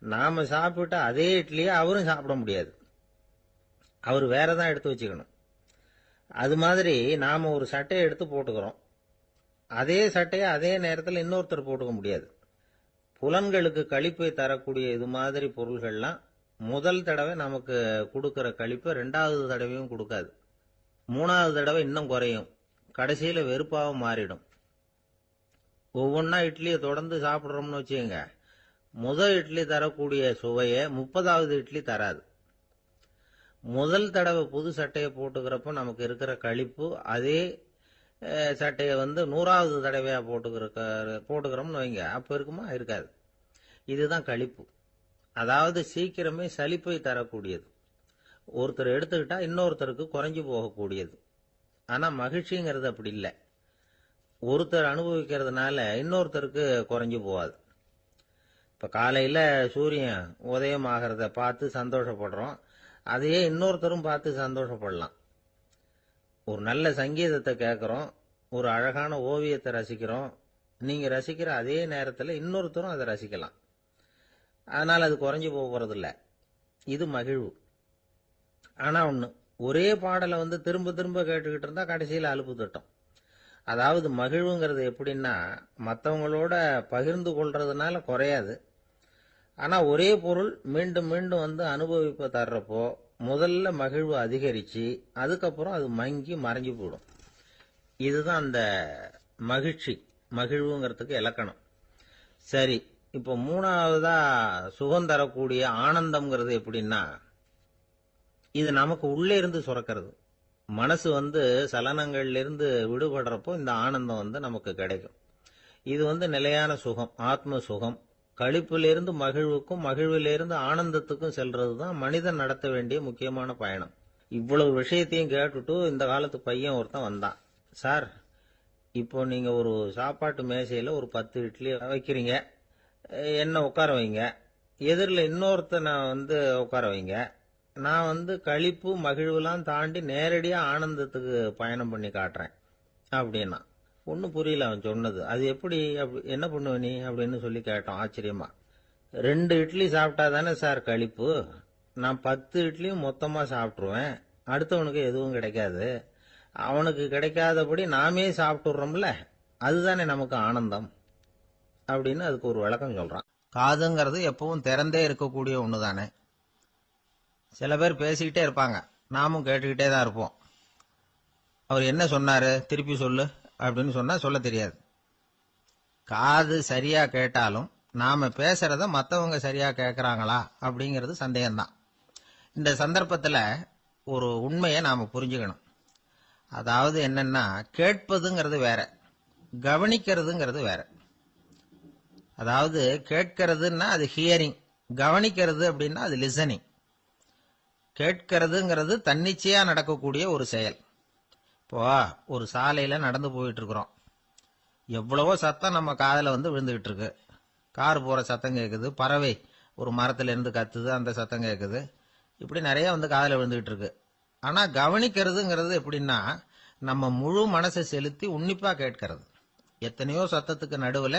S1: நாம சாப்பிட்ட அதே இட்லியை அவரும் சாப்பிட முடியாது, அவர் வேறதான் எடுத்து வச்சுக்கணும். அது மாதிரி நாம ஒரு சட்டையை எடுத்து போட்டுக்கிறோம், அதே சட்டையை அதே நேரத்தில் இன்னொருத்தர் போட்டுக்க முடியாது. புலன்களுக்கு களிப்பை தரக்கூடிய இது மாதிரி பொருள்கள்லாம் முதல் தடவை நமக்கு கொடுக்கிற களிப்பை 2வது தடவையும் கொடுக்காது. 3வது தடவை இன்னும் குறையும், கடைசியில வெறுப்பாவும் மாறிடும். ஒவ்வொன்னா இட்லியை தொடர்ந்து சாப்பிட்றோம்னு வச்சுக்கோங்க, முதல் இட்லி தரக்கூடிய சுவையை 30வது இட்லி தராது. முதல் தடவை புது சட்டையை போட்டுக்கிறப்ப நமக்கு இருக்கிற களிப்பு அதே சட்டையை வந்து 100வது தடவையா போட்டுக்கிறோம்னு வைங்க, அப்ப இருக்குமா? இருக்காது. இதுதான் களிப்பு. அதாவது சீக்கிரமே சலிப்பை தரக்கூடியது. ஒருத்தர் எடுத்துக்கிட்டா இன்னொருத்தருக்கு குறைஞ்சு போகக்கூடியது. ஆனா மகிழ்ச்சிங்கிறது அப்படி இல்லை. ஒருத்தர் அனுபவிக்கிறதுனால இன்னொருத்தருக்கு குறைஞ்சு போகாது. இப்ப காலையில சூரியன் உதயம் ஆகிறத பார்த்து சந்தோஷப்படுறோம், அதையே இன்னொருத்தரும் பார்த்து சந்தோஷப்படலாம். ஒரு நல்ல சங்கீதத்தை கேட்கிறோம், ஒரு அழகான ஓவியத்தை ரசிக்கிறோம். நீங்க ரசிக்கிற அதே நேரத்தில் இன்னொருத்தரும் அதை ரசிக்கலாம். அதனால அது குறைஞ்சு போறதில்ல. இது மகிழ்வு. ஆனா ஒண்ணு, ஒரே பாடலை வந்து திரும்ப திரும்ப கேட்டுக்கிட்டு இருந்தா கடைசியில் அலுப்பு தட்டும். அதாவது மகிழ்வுங்கிறது எப்படின்னா, மற்றவங்களோட பகிர்ந்து கொள்றதுனால குறையாது. ஆனா ஒரே பொருள் மீண்டும் மீண்டும் வந்து அனுபவிப்ப தர்றப்போ முதல்ல மகிழ்வு அதிகரிச்சு அதுக்கப்புறம் அது மங்கி மறைஞ்சு போயிடும். இதுதான் அந்த மகிழ்ச்சி, மகிழ்வுங்கிறதுக்கு இலக்கணம். சரி, இப்போ 3வதா சுகம் தரக்கூடிய ஆனந்தம்ங்கிறது எப்படின்னா, இது நமக்கு உள்ளே இருந்து சுரக்கிறது. மனசு வந்து சலனங்கள்ல இருந்து விடுபடுறப்போ இந்த ஆனந்தம் வந்து நமக்கு கிடைக்கும். இது வந்து நிலையான சுகம், ஆத்ம சுகம். களிப்பிலிருந்து மகிழ்வுக்கும், மகிழ்விலிருந்து ஆனந்தத்துக்கும் செல்றதுதான் மனிதன் நடத்த வேண்டிய முக்கியமான பயணம். இவ்வளவு விஷயத்தையும் கேட்டுட்டு இந்த காலத்து பையன் ஒருத்தன் வந்தான். சார், இப்போ நீங்க ஒரு சாப்பாட்டு மேசையில ஒரு 10 இட்லி வைக்கிறீங்க, என்ன உட்கார வைங்க, எதிரில் இன்னொருத்தனை வந்து உட்கார வைங்க, நான் வந்து களிப்பு மகிழ்வுலாம் தாண்டி நேரடியா ஆனந்தத்துக்கு பயணம் பண்ணி காட்டுறேன் அப்படின்னா. ஒன்னும் புரியல அவன் சொன்னது. அது எப்படி, என்ன பண்ணுவ நீ அப்படின்னு சொல்லி கேட்டோம் ஆச்சரியமா. 2 இட்லி சாப்பிட்டா தானே சார் களிப்பு, நான் 10 இட்லியும் மொத்தமா சாப்பிட்டுருவேன், அடுத்தவனுக்கு எதுவும் கிடைக்காது, அவனுக்கு கிடைக்காதபடி நாமே சாப்பிட்டுறோம்ல, அதுதானே நமக்கு ஆனந்தம் அப்படின்னு அதுக்கு ஒரு விளக்கம் சொல்றான். காதுங்கிறது எப்பவும் திறந்தே இருக்கக்கூடிய ஒண்ணுதானே. சில பேர் பேசிக்கிட்டே இருப்பாங்க, நாமும் கேட்டுக்கிட்டே தான் இருப்போம். அவர் என்ன சொன்னாரு திருப்பி சொல்லு அப்படின்னு சொன்னா சொல்ல தெரியாது. காது சரியா கேட்டாலும் நாம பேசுறத மற்றவங்க சரியா கேட்கறாங்களா அப்படிங்கிறது சந்தேகம்தான். இந்த சந்தர்ப்பத்தில் ஒரு உண்மையை நாம புரிஞ்சுக்கணும். அதாவது என்னன்னா, கேட்பதுங்கிறது வேற, கவனிக்கிறதுங்கிறது வேற. அதாவது கேட்கறதுன்னா அது ஹியரிங், கவனிக்கிறது அப்படின்னா அது லிசனிங். கேட்கறதுங்கிறது தன்னிச்சையா நடக்கக்கூடிய ஒரு செயல். இப்போ ஒரு சாலையில நடந்து போயிட்டு இருக்கிறோம், எவ்வளவோ சத்தம் நம்ம காதுல விழுந்துகிட்டு இருக்கு. கார் போற சத்தம் கேட்குது, பறவை ஒரு மரத்துல இருந்து கத்துது, அந்த சத்தம் கேட்குது. இப்படி நிறைய காதுல விழுந்துகிட்டு இருக்கு. ஆனா கவனிக்கிறதுங்கிறது எப்படின்னா, நம்ம முழு மனசை செலுத்தி உன்னிப்பா கேட்கறது. எத்தனையோ சத்தத்துக்கு நடுவுல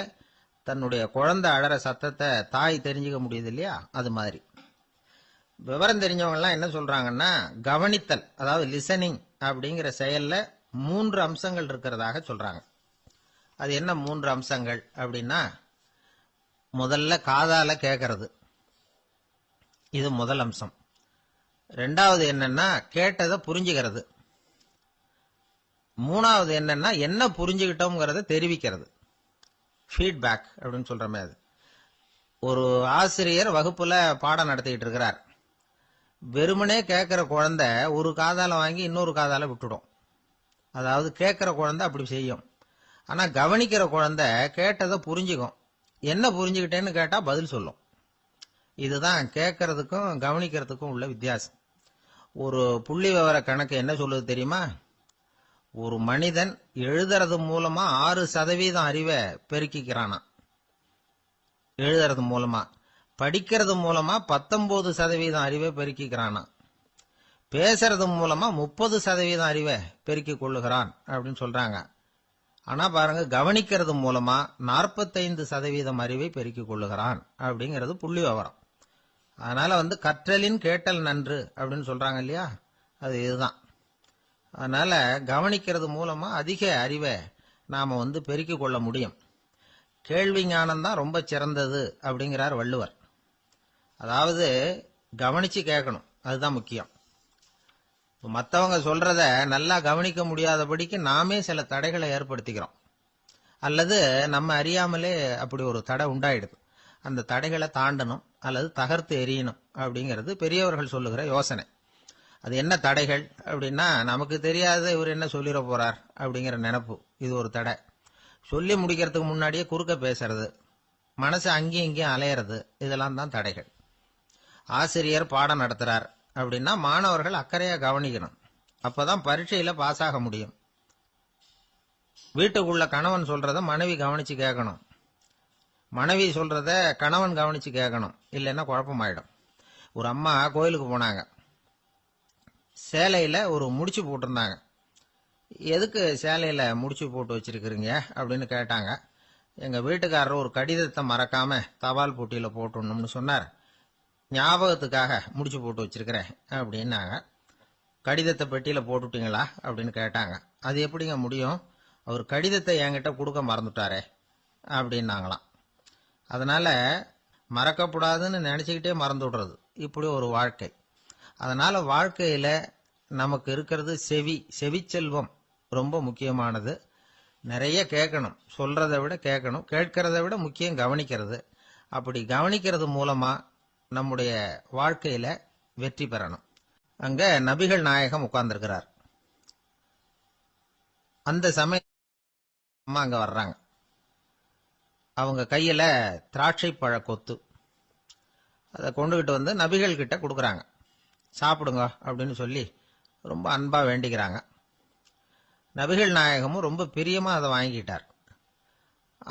S1: தன்னுடைய குழந்தை அழற சத்தத்தை தாய் தெரிஞ்சுக்க முடியுது இல்லையா, அது மாதிரி. விவரம் தெரிஞ்சவங்க எல்லாம் என்ன சொல்றாங்கன்னா, கவனித்தல் அதாவது லிசனிங் அப்படிங்கிற செயல்ல 3 அம்சங்கள் இருக்கிறதாக சொல்றாங்க. அது என்ன 3 அம்சங்கள் அப்படின்னா, முதல்ல காதால கேட்கறது, இது முதல் அம்சம். ரெண்டாவது என்னன்னா கேட்டதை புரிஞ்சுக்கிறது. மூணாவது என்னன்னா என்ன புரிஞ்சுக்கிட்டோம்ங்கிறத தெரிவிக்கிறது, ஃபீட்பேக் அப்படின்னு சொல்றமே அது. ஒரு ஆசிரியர் வகுப்புல பாடம் நடத்திட்டு இருக்கிறார். வெறுமனே கேட்கிற குழந்தை ஒரு காதால வாங்கி இன்னொரு காதால விட்டுடும். அதாவது கேட்கிற குழந்தை அப்படி செய்யும். ஆனா கவனிக்கிற குழந்தை கேட்டதை புரிஞ்சுக்கும். என்ன புரிஞ்சுக்கிட்டேன்னு கேட்டா பதில் சொல்லும். இதுதான் கேட்கறதுக்கும் கவனிக்கிறதுக்கும் உள்ள வித்தியாசம். ஒரு புள்ளி விவர கணக்கு என்ன சொல்லுது தெரியுமா? ஒரு மனிதன் எழுதுறது மூலமா 6% அறிவை பெருக்கிக்கிறானா, எழுதுறது மூலமா. படிக்கிறது மூலமா 19% அறிவை பெருக்கிக்கிறானா. பேசுறது மூலமா 30% அறிவை பெருக்கிக் கொள்ளுகிறான் அப்படின்னு சொல்றாங்க. ஆனா பாருங்க, கவனிக்கிறது மூலமா 45% அறிவை பெருக்கிக் கொள்ளுகிறான் அப்படிங்கிறது புள்ளி விவரம். அதனால கற்றலின் கேட்டல் நன்று அப்படின்னு சொல்றாங்க இல்லையா, அது இதுதான். அதனால கவனிக்கிறது மூலமா அதிக அறிவை நாம பெருக்கிக் கொள்ள முடியும். கேள்வி ஞானம் தான் ரொம்ப சிறந்தது அப்படிங்கிறார் வள்ளுவர். அதாவது கவனிச்சு கேட்கணும், அதுதான் முக்கியம். மற்றவங்க சொல்றத நல்லா கவனிக்க முடியாதபடிக்கு நாமே சில தடைகளை ஏற்படுத்திக்கிறோம், அல்லது நம்ம அறியாமலே அப்படி ஒரு தடை உண்டாயிடுது. அந்த தடைகளை தாண்டணும் அல்லது தகர்த்து எறியணும் அப்படிங்கிறது பெரியவர்கள் சொல்லுகிற யோசனை. அது என்ன தடைகள் அப்படின்னா, நமக்கு தெரியாத இவர் என்ன சொல்லிட போறார் அப்படிங்கிற நினைப்பு, இது ஒரு தடை. சொல்லி முடிக்கிறதுக்கு முன்னாடியே குறுக்க பேசுறது, மனசு அங்கேயும் இங்கேயும் அலையிறது, இதெல்லாம் தான் தடைகள். ஆசிரியர் பாடம் நடத்துறார் அப்படின்னா மாணவர்கள் அக்கறையா கவனிக்கணும், அப்பதான் பரீட்சையில பாஸ் ஆக முடியும். வீட்டுக்குள்ள கணவன் சொல்றத மனைவி கவனிச்சு கேட்கணும், மனைவி சொல்றத கணவன் கவனிச்சு கேட்கணும், இல்லைன்னா குழப்பமாயிடும். ஒரு அம்மா கோயிலுக்கு போனாங்க, சேலையில ஒரு முடிச்சு போட்டிருந்தாங்க. எதுக்கு சேலையில முடிச்சு போட்டு வச்சிருக்கிறீங்க அப்படின்னு கேட்டாங்க. எங்க வீட்டுக்காரர் ஒரு கடிதத்தை மறக்காம தபால் போட்டியில போட்டுணும்னு சொன்னார், ஞாபகத்துக்காக முடிச்சு போட்டு வச்சிருக்கிறேன் அப்படின்னாங்க. கடிதத்தை பெட்டியில போட்டுட்டீங்களா அப்படின்னு கேட்டாங்க. அது எப்படிங்க முடியும், அவர் கடிதத்தை என்கிட்ட கொடுக்க மறந்துட்டாரே அப்படின்னாங்களாம். அதனால மறக்கப்படாதுன்னு நினைச்சுக்கிட்டே மறந்து விடுறது, இப்படி ஒரு வாழ்க்கை. அதனால வாழ்க்கையில நமக்கு இருக்கிறது செவிச்செல்வம் ரொம்ப முக்கியமானது. நிறைய கேட்கணும், சொல்றதை விட கேட்கணும், கேட்கறத விட முக்கியம் கவனிக்கிறது. அப்படி கவனிக்கிறது மூலமா நம்முடைய வாழ்க்கையில வெற்றி பெறணும். அங்க நபிகள் நாயகம் உட்கார்ந்திருக்கிறார். அந்த சமயம் அம்மா அங்க வர்றாங்க. அவங்க கையில திராட்சை பழ கொத்து, அதை கொண்டுகிட்டு நபிகள் கிட்ட கொடுக்கறாங்க. சாப்பிடுங்க அப்படின்னு சொல்லி ரொம்ப அன்பா வேண்டிக்கிறாங்க. நபிகள் நாயகமும் ரொம்ப பிரியமா அதை வாங்கிட்டார்.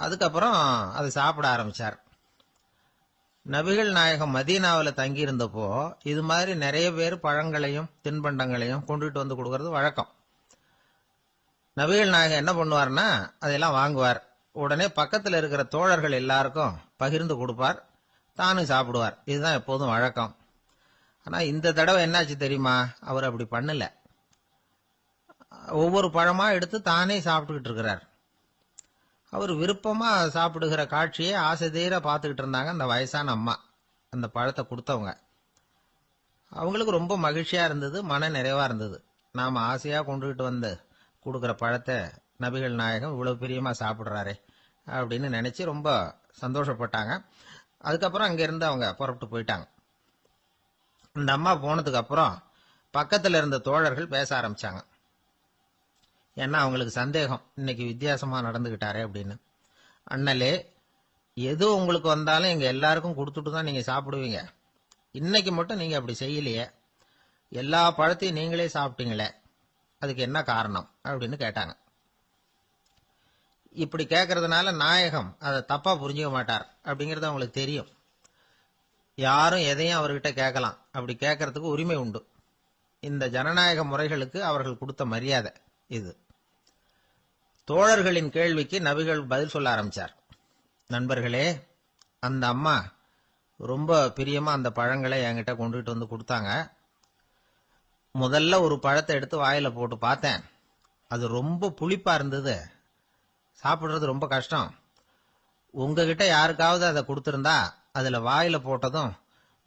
S1: அதுக்கப்புறம் அதை சாப்பிட ஆரம்பிச்சார். நபிகள் நாயகம் மதீனாவில் தங்கி இருந்தப்போ இது மாதிரி நிறைய பேர் பழங்களையும் தின்பண்டங்களையும் கொண்டுட்டு கொடுக்கறது வழக்கம். நபிகள் நாயகம் என்ன பண்ணுவார்னா, அதெல்லாம் வாங்குவார். உடனே பக்கத்தில் இருக்கிற தோழர்கள் எல்லாருக்கும் பகிர்ந்து கொடுப்பார், தானும் சாப்பிடுவார். இதுதான் எப்போதும் வழக்கம். ஆனா இந்த தடவை என்னாச்சு தெரியுமா, அவர் அப்படி பண்ணல. ஒவ்வொரு பழமா எடுத்து தானே சாப்பிட்டுக்கிட்டு இருக்கிறார். அவர் விருப்பமா சாப்பிடுகிற காட்சியை ஆசை தீர பார்த்துக்கிட்டு இருந்தாங்க அந்த வயசான அம்மா, அந்த பழத்தை கொடுத்தவங்க. அவங்களுக்கு ரொம்ப மகிழ்ச்சியா இருந்தது, மன நிறைவா இருந்தது. நாம ஆசையா கொண்டுகிட்டு கொடுக்கிற பழத்தை நபிகள் நாயகம் இவ்வளவு பிரியமா சாப்பிடுறாரே அப்படின்னு நினைச்சு ரொம்ப சந்தோஷப்பட்டாங்க. அதுக்கப்புறம் அங்கிருந்து அவங்க புறப்பட்டு போயிட்டாங்க. இந்த அம்மா போனதுக்கு அப்புறம் பக்கத்துல இருந்த தோழர்கள் பேச ஆரம்பிச்சாங்க. ஏன்னா அவங்களுக்கு சந்தேகம், இன்னைக்கு வித்தியாசமா நடந்துகிட்டாரே அப்படின்னு. அண்ணலே, எது உங்களுக்கு வந்தாலும் எங்க எல்லாருக்கும் கொடுத்துட்டு தான் நீங்க சாப்பிடுவீங்க. இன்னைக்கு மட்டும் நீங்க அப்படி செய்யலையே, எல்லா பழத்தையும் நீங்களே சாப்பிட்டீங்களே, அதுக்கு என்ன காரணம் அப்படின்னு கேட்டாங்க. இப்படி கேட்கறதுனால நாயகம் அதை தப்பா புரிஞ்சுக்க மாட்டார் அப்படிங்கறது அவங்களுக்கு தெரியும். யாரும் எதையும் அவர்கிட்ட கேட்கலாம், அப்படி கேட்கறதுக்கு உரிமை உண்டு. இந்த ஜனநாயக முறைகளுக்கு அவர்கள் கொடுத்த மரியாதை இது. தோழர்களின் கேள்விக்கு நபிகள் பதில் சொல்ல ஆரம்பிச்சார். நண்பர்களே, அந்த அம்மா ரொம்ப பிரியமா அந்த பழங்களை என்கிட்ட கொண்டுகிட்டு வந்து கொடுத்தாங்க. முதல்ல ஒரு பழத்தை எடுத்து வாயில போட்டு பார்த்தேன். அது ரொம்ப புளிப்பா இருந்தது, சாப்பிடுறது ரொம்ப கஷ்டம். உங்ககிட்ட யாருக்காவது அதை கொடுத்திருந்தா அதுல வாயில போட்டதும்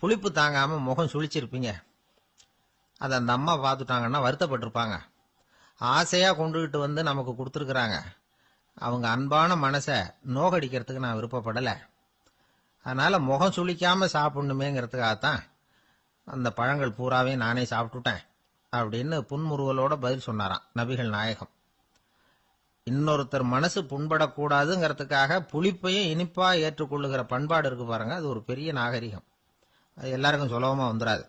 S1: புளிப்பு தாங்காம முகம் சுழிச்சிருப்பீங்க. அதை அந்த அம்மா பார்த்துட்டாங்கன்னா வருத்தப்பட்டிருப்பாங்க. ஆசையா கொண்டுகிட்டு வந்து நமக்கு கொடுத்துருக்குறாங்க. அவங்க அன்பான மனசை நோகடிக்கிறதுக்கு நான் விருப்பப்படலை. அதனால முகம் சுளிக்காம சாப்பிடணுமேங்கிறதுக்காகத்தான் அந்த பழங்கள் பூராவே நானே சாப்பிட்டுட்டேன் அப்படின்னு புன்முறுவலோட பதில் சொன்னாராம் நபிகள் நாயகம். இன்னொருத்தர் மனசு புண்படக்கூடாதுங்கிறதுக்காக புளிப்பையும் இனிப்பா ஏற்றுக்கொள்ளுகிற பண்பாடு இருக்கு பாருங்க, அது ஒரு பெரிய நாகரிகம். அது எல்லாருக்கும் சுலபமா வந்துடாது.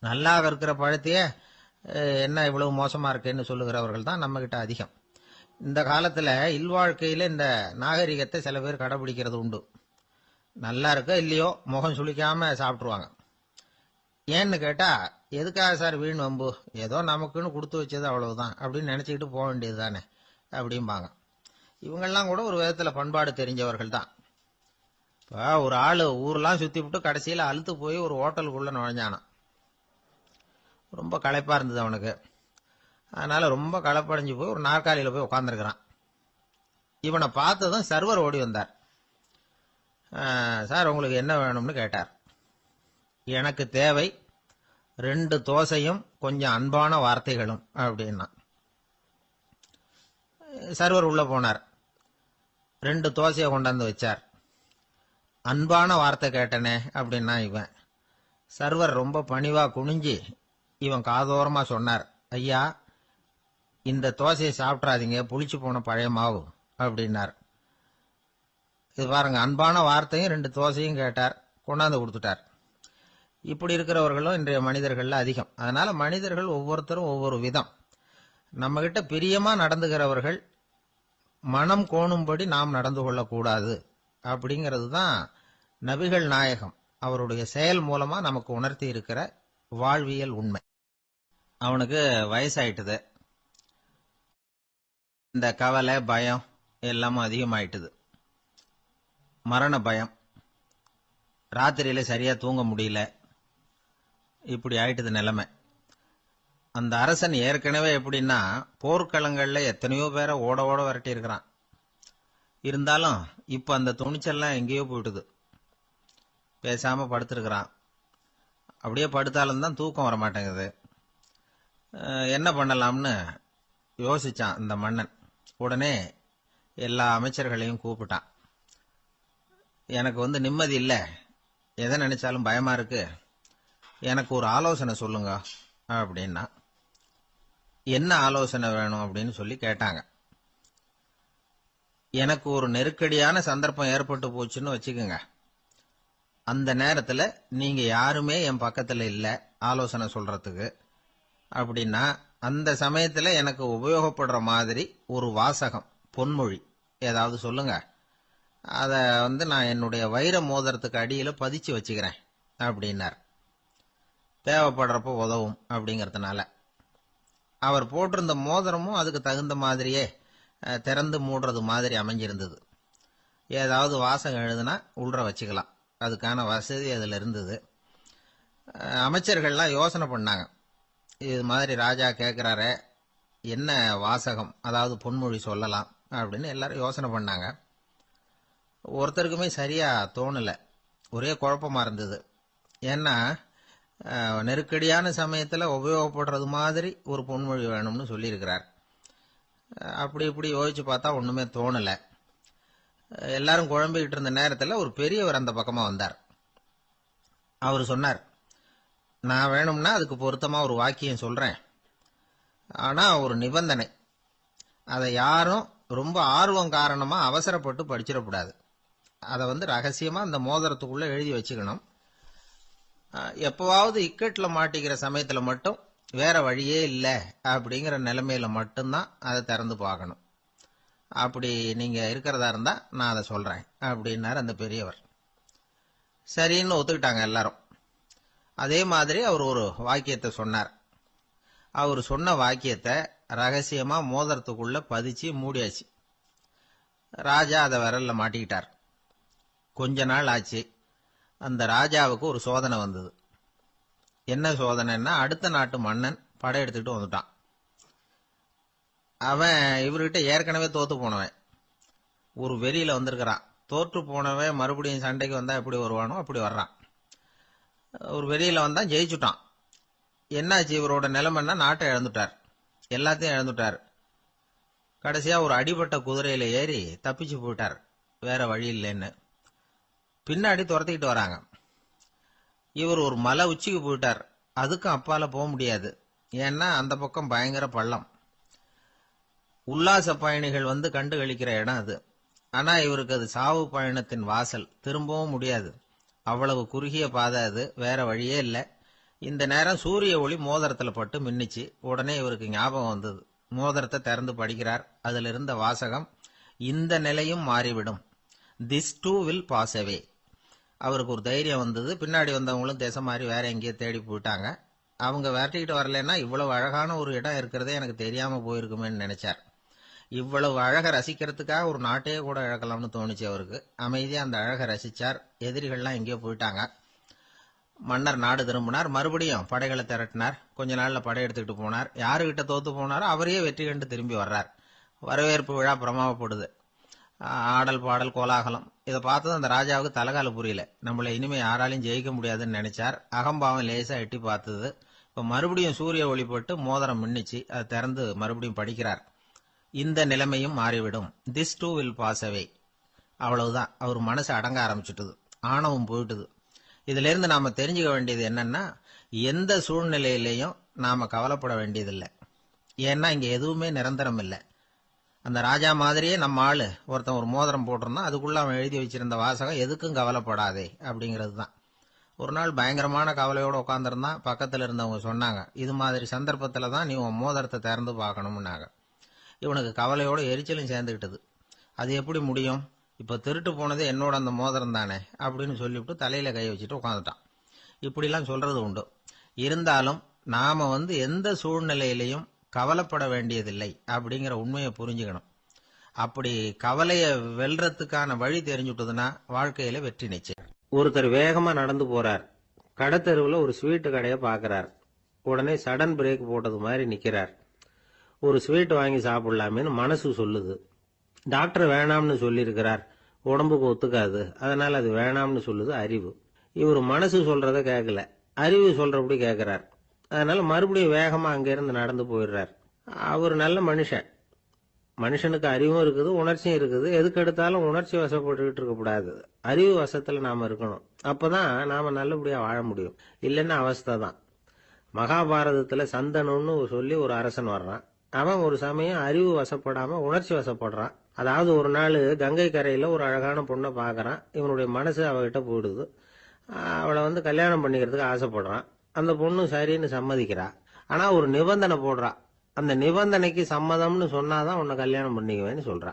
S1: நல்லா இருக்கிற பழத்தையே என்ன இவ்வளவு மோசமா இருக்குன்னு சொல்லுகிறவர்கள் தான் நம்ம கிட்ட அதிகம். இந்த காலத்துல இல்வாழ்க்கையில இந்த நாகரிகத்தை சில பேர் கடைபிடிக்கிறது உண்டு. நல்லா இருக்க இல்லையோ முகம் சுளிக்காம சாப்பிட்டுருவாங்க. ஏன்னு கேட்டா, எதுக்காக சார் வீண் வம்பு, ஏதோ நமக்குன்னு கொடுத்து வச்சது அவ்வளவுதான் அப்படின்னு நினைச்சுக்கிட்டு போக வேண்டியது தானே அப்படிம்பாங்க. இவங்கெல்லாம் கூட ஒரு விதத்துல பண்பாடு தெரிஞ்சவர்கள் தான். இப்போ ஒரு ஆளு ஊரெல்லாம் சுத்தி விட்டு கடைசியில அழுத்து போய் ஒரு ஹோட்டலுக்குள்ள நுழைஞ்சானான். ரொம்ப களைப்பா இருந்தது அவனுக்கு. அதனால ரொம்ப களைப்படைஞ்சு போய் ஒரு நாற்காலியில போய் உட்காந்துருக்கிறான். இவனை பார்த்ததும் சர்வர் ஓடி வந்தார். சார், உங்களுக்கு என்ன வேணும்னு கேட்டார். எனக்கு தேவை 2 தோசையும் கொஞ்சம் அன்பான வார்த்தைகளும் அப்படின்னா. சர்வர் உள்ள போனார், 2 தோசையை கொண்டாந்து வச்சார். அன்பான வார்த்தை கேட்டனே அப்படின்னா இவன். சர்வர் ரொம்ப பணிவா குனிஞ்சு இவன் காதோரமா சொன்னார், ஐயா, இந்த தோசையை சாப்பிட்றாதீங்க, புளிச்சு போன பழைய மாவு அப்படின்னார். இது பாருங்க, அன்பான வார்த்தையும் 2 தோசையும் கேட்டார், கொண்டாந்து கொடுத்துட்டார். இப்படி இருக்கிறவர்களும் இன்றைய மனிதர்கள்ல அதிகம். அதனால மனிதர்கள் ஒவ்வொருத்தரும் ஒவ்வொரு விதம். நம்ம கிட்ட பிரியமா நடந்துகிறவர்கள் மனம் கோணும்படி நாம் நடந்து கொள்ளக்கூடாது அப்படிங்கிறது தான் நபிகள் நாயகம் அவருடைய செயல் மூலமா நமக்கு உணர்த்தி இருக்கிற வாழ்வியல் உண்மை. அவனுக்கு வயசாயிட்டுது, இந்த கவலை பயம் எல்லாமும் அதிகமாயிட்டுது. மரண பயம், ராத்திரியில சரியா தூங்க முடியல, இப்படி ஆயிட்டது நிலைமை. அந்த அரசன் ஏற்கனவே எப்படின்னா போர்க்களங்கள்ல எத்தனையோ பேரை ஓட ஓட விரட்டி இருக்கிறான். இருந்தாலும் இப்ப அந்த துணிச்சல்லாம் எங்கேயோ போயிட்டுது. பேசாம படுத்திருக்கிறான். அப்படியே படுத்தாலும் தான் தூக்கம் வர மாட்டேங்குது. என்ன பண்ணலாம்னு யோசிச்சான் இந்த மன்னன். உடனே எல்லா அமைச்சர்களையும் கூப்பிட்டான். எனக்கு நிம்மதி இல்லை, எதை நினைச்சாலும் பயமா இருக்கு, எனக்கு ஒரு ஆலோசனை சொல்லுங்க அப்படின்னா. என்ன ஆலோசனை வேணும் அப்படின்னு சொல்லி கேட்டாங்க. எனக்கு ஒரு நெருக்கடியான சந்தர்ப்பம் ஏற்பட்டு போச்சுன்னு வச்சுக்கோங்க. அந்த நேரத்துல நீங்க யாருமே என் பக்கத்துல இல்ல ஆலோசனை சொல்றதுக்கு அப்படின்னா, அந்த சமயத்துல எனக்கு உபயோகப்படுற மாதிரி ஒரு வாசகம், பொன்மொழி ஏதாவது சொல்லுங்க. அத நான் என்னுடைய வைர மோதிரத்துக்கு அடியில பதிச்சு வச்சுக்கிறேன் அப்படின்னார். தேவைப்படுறப்ப உதவும் அப்படிங்கறதுனால. அவர் போட்டிருந்த மோதிரமும் அதுக்கு தகுந்த மாதிரியே திறந்து மூடுறது மாதிரி அமைஞ்சிருந்தது. ஏதாவது வாசகம் எழுதுனா உள்ற வச்சுக்கலாம், அதுக்கான வசதி அதுல இருந்தது. அமைச்சர்கள்லாம் யோசனை பண்ணாங்க, இது மாதிரி ராஜா கேட்கிறாரே, என்ன வாசகம், அதாவது பொன்மொழி சொல்லலாம் அப்படின்னு எல்லாரும் யோசனை பண்ணாங்க. ஒருத்தருக்குமே சரியா தோணல, ஒரே குழப்பமா இருந்தது. ஏன்னா நெருக்கடியான சமயத்துல உபயோகப்படுறது மாதிரி ஒரு பொன்மொழி வேணும்னு சொல்லியிருக்கிறார். அப்படி இப்படி யோசிச்சு பார்த்தா ஒண்ணுமே தோணல. எல்லாரும் குழம்பிக்கிட்டு இருந்த நேரத்துல ஒரு பெரியவர் அந்த பக்கமா வந்தார். அவர் சொன்னார், நான் வேணும்னா அதுக்கு பொருத்தமா ஒரு வாக்கியம் சொல்றேன், ஆனா ஒரு நிபந்தனை. அதை யாரும் ரொம்ப ஆர்வம் காரணமா அவசரப்பட்டு படிச்சிடக்கூடாது. அதை ரகசியமா அந்த மோதிரத்துக்குள்ள எழுதி வச்சுக்கணும். எப்பவாவது இக்கட்ல மாட்டிக்கிற சமயத்துல மட்டும் வேற வழியே இல்லை அப்படிங்கிற நிலைமையில மட்டும்தான் அதை திறந்து பார்க்கணும். அப்படி நீங்க இருக்கிறதா இருந்தா நான் அதை சொல்றேன் அப்படின்னாரு அந்த பெரியவர். சரின்னு ஒத்துக்கிட்டாங்க எல்லாரும். அதே மாதிரி அவர் ஒரு வாக்கியத்தை சொன்னார். அவர் சொன்ன வாக்கியத்தை ரகசியமா மோதிரத்துக்குள்ள பதிச்சு மூடியாச்சு. ராஜா அதை விரல்ல மாட்டிக்கிட்டார். கொஞ்ச நாள் ஆச்சு. அந்த ராஜாவுக்கு ஒரு சோதனை வந்தது. என்ன சோதனைன்னா, அடுத்த நாட்டு மன்னன் படையெடுத்துக்கிட்டு வந்துட்டான். அவன் இவர்கிட்ட ஏற்கனவே தோத்து போனவன். ஒரு வெறியில வந்திருக்கிறான். தோற்று போனவன் மறுபடியும் சண்டைக்கு வந்தா எப்படி வருவானோ அப்படி வர்றான். ஒரு வெறியில வந்தான், ஜெயிச்சுட்டான். என்னாச்சு இவரோட நிலைமைன்னா, நாட்டை இழந்துட்டார், எல்லாத்தையும் இழந்துட்டார். கடைசியா ஒரு அடிபட்ட குதிரையில ஏறி தப்பிச்சு போயிட்டார், வேற வழி இல்லைன்னு. பின்னாடி துரத்திக்கிட்டு வராங்க. இவர் ஒரு மலை உச்சிக்கு போயிட்டார். அதுக்கும் அப்பால போக முடியாது. ஏன்னா அந்த பக்கம் பயங்கர பள்ளம். உல்லாச பயணிகள் கண்டு கழிக்கிற இடம் அது. ஆனா இவருக்கு அது சாவு பயணத்தின் வாசல், திரும்பவும் முடியாது. அவ்வளவு குறுகிய பாதை அது, வேற வழியே இல்லை. இந்த நேரம் சூரிய ஒளி மோதிரத்துல பட்டு மின்னிச்சு. உடனே இவருக்கு ஞாபகம் வந்தது. மோதிரத்தை திறந்து படிக்கிறார். அதுல இருந்த வாசகம், இந்த நிலையும் மாறிவிடும், this too will pass away. அவருக்கு ஒரு தைரியம் வந்தது. பின்னாடி வந்தவங்களும் தேசம் மாறி வேற எங்கேயோ தேடி போயிட்டாங்க. அவங்க விரட்டிக்கிட்டு வரலன்னா இவ்வளவு அழகான ஒரு இடம் இருக்கிறதே எனக்கு தெரியாம போயிருக்குமேன்னு நினைச்சார். இவ்வளவு அழகை ரசிக்கிறதுக்காக ஒரு நாட்டையே கூட இழக்கலாம்னு தோணுச்சு அவருக்கு. அமைதியா அந்த அழகை ரசிச்சார். எதிரிகள்லாம் எங்கேயோ போயிட்டாங்க. மன்னர் நாடு திரும்பினார். மறுபடியும் படைகளை திரட்டினார். கொஞ்ச நாள்ல படை எடுத்துக்கிட்டு போனார். யாருகிட்ட தோத்து போனாரோ அவரையே வெற்றி கண்டு திரும்பி வர்றார். வரவேற்பு விழா பிரமாவப்படுது. ஆடல் பாடல் கோலாகலம். இதை பார்த்தது அந்த ராஜாவுக்கு தலகால புரியல. நம்மளை இனிமே யாராலையும் ஜெயிக்க முடியாதுன்னு நினைச்சார். அகம்பாவம் லேசா எட்டி பார்த்தது. இப்ப மறுபடியும் சூரிய ஒளிப்பட்டு மோதிரம் மின்னிச்சு. அதை திறந்து மறுபடியும் படிக்கிறார். இந்த நிலைமையும் மாறிவிடும், this too will pass away. அவ்வளவுதான். அவர் மனசு அடங்க ஆரம்பிச்சுட்டுது. ஆணவம் போயிட்டுது. இதுல இருந்து நாம தெரிஞ்சுக்க வேண்டியது என்னன்னா, எந்த சூழ்நிலையிலையும் நாம கவலைப்பட வேண்டியதில்லை. ஏன்னா இங்க எதுவுமே நிரந்தரம் இல்லை. அந்த ராஜா மாதிரியே நம்ம ஆளு ஒருத்தன் ஒரு மோதிரம் போட்டிருந்தான். அதுக்குள்ள அவன் எழுதி வச்சிருந்த வாசகம், எதுக்கும் கவலைப்படாதே அப்படிங்கிறது தான். ஒரு நாள் பயங்கரமான கவலையோட உட்காந்துருந்தான். பக்கத்துல இருந்தவங்க சொன்னாங்க, இது மாதிரி சந்தர்ப்பத்துல தான் நீ உன் மோதிரத்தை திறந்து பார்க்கணும்னாங்க. இவனுக்கு கவலையோட எரிச்சலும் சேர்ந்துக்கிட்டது. அது எப்படி முடியும், இப்ப திருட்டு போனது என்னோட அந்த மோதிரம் தானே அப்படின்னு சொல்லிவிட்டு தலையில கை வச்சுட்டு உட்காந்துட்டான். இப்படிலாம் சொல்றது உண்டு. இருந்தாலும் நாம எந்த சூழ்நிலையிலையும் கவலைப்பட வேண்டியதில்லை அப்படிங்கிற உண்மையை புரிஞ்சுக்கணும். அப்படி கவலைய வெல்றதுக்கான வழி தெரிஞ்சுட்டதுன்னா வாழ்க்கையில வெற்றி நிச்சயம். ஒருத்தர் வேகமா நடந்து போறார். கடத்தெருவுல ஒரு ஸ்வீட்டு கடையை பாக்குறார். உடனே சடன் பிரேக் போட்டது மாதிரி நிக்கிறார். ஒரு ஸ்வீட் வாங்கி சாப்பிடலாமேன்னு மனசு சொல்லுது. டாக்டர் வேணாம்னு சொல்லியிருக்கிறார், உடம்புக்கு ஒத்துக்காது, அதனால அது வேணாம்னு சொல்லுது அறிவு. இவர் மனசு சொல்றத கேட்கல, அறிவு சொல்றபடி கேட்கிறார். அதனால மறுபடியும் வேகமா அங்கிருந்து நடந்து போயிடுறார். அவர் நல்ல மனுஷன். மனுஷனுக்கு அறிவும் இருக்குது, உணர்ச்சியும் இருக்குது. எதுக்கு எடுத்தாலும் உணர்ச்சி வசப்பட்டுக்கிட்டு இருக்கக்கூடாது. அறிவு வசத்துல நாம இருக்கணும். அப்பதான் நாம நல்லபடியா வாழ முடியும். இல்லைன்னா அவஸ்தை தான். மகாபாரதத்துல சந்தனுன்னு சொல்லி ஒரு அரசன் வர்றான். அவன் ஒரு சமயம் அறிவு வசப்படாம உணர்ச்சி வசப்படுறான். அதாவது ஒரு நாள் கங்கை கரையில ஒரு அழகான பொண்ணை பாக்குறான். இவனுடைய மனசு அவகிட்ட போயிடுது. அவளை கல்யாணம் பண்ணிக்கிறதுக்கு ஆசைப்படுறான். அந்த பொண்ணு சரின்னு சம்மதிக்கிறா. ஆனா ஒரு நிபந்தனை போடுறா. அந்த நிபந்தனைக்கு சம்மதம்னு சொன்னாதான் உன்னை கல்யாணம் பண்ணிக்குவேன்னு சொல்றா.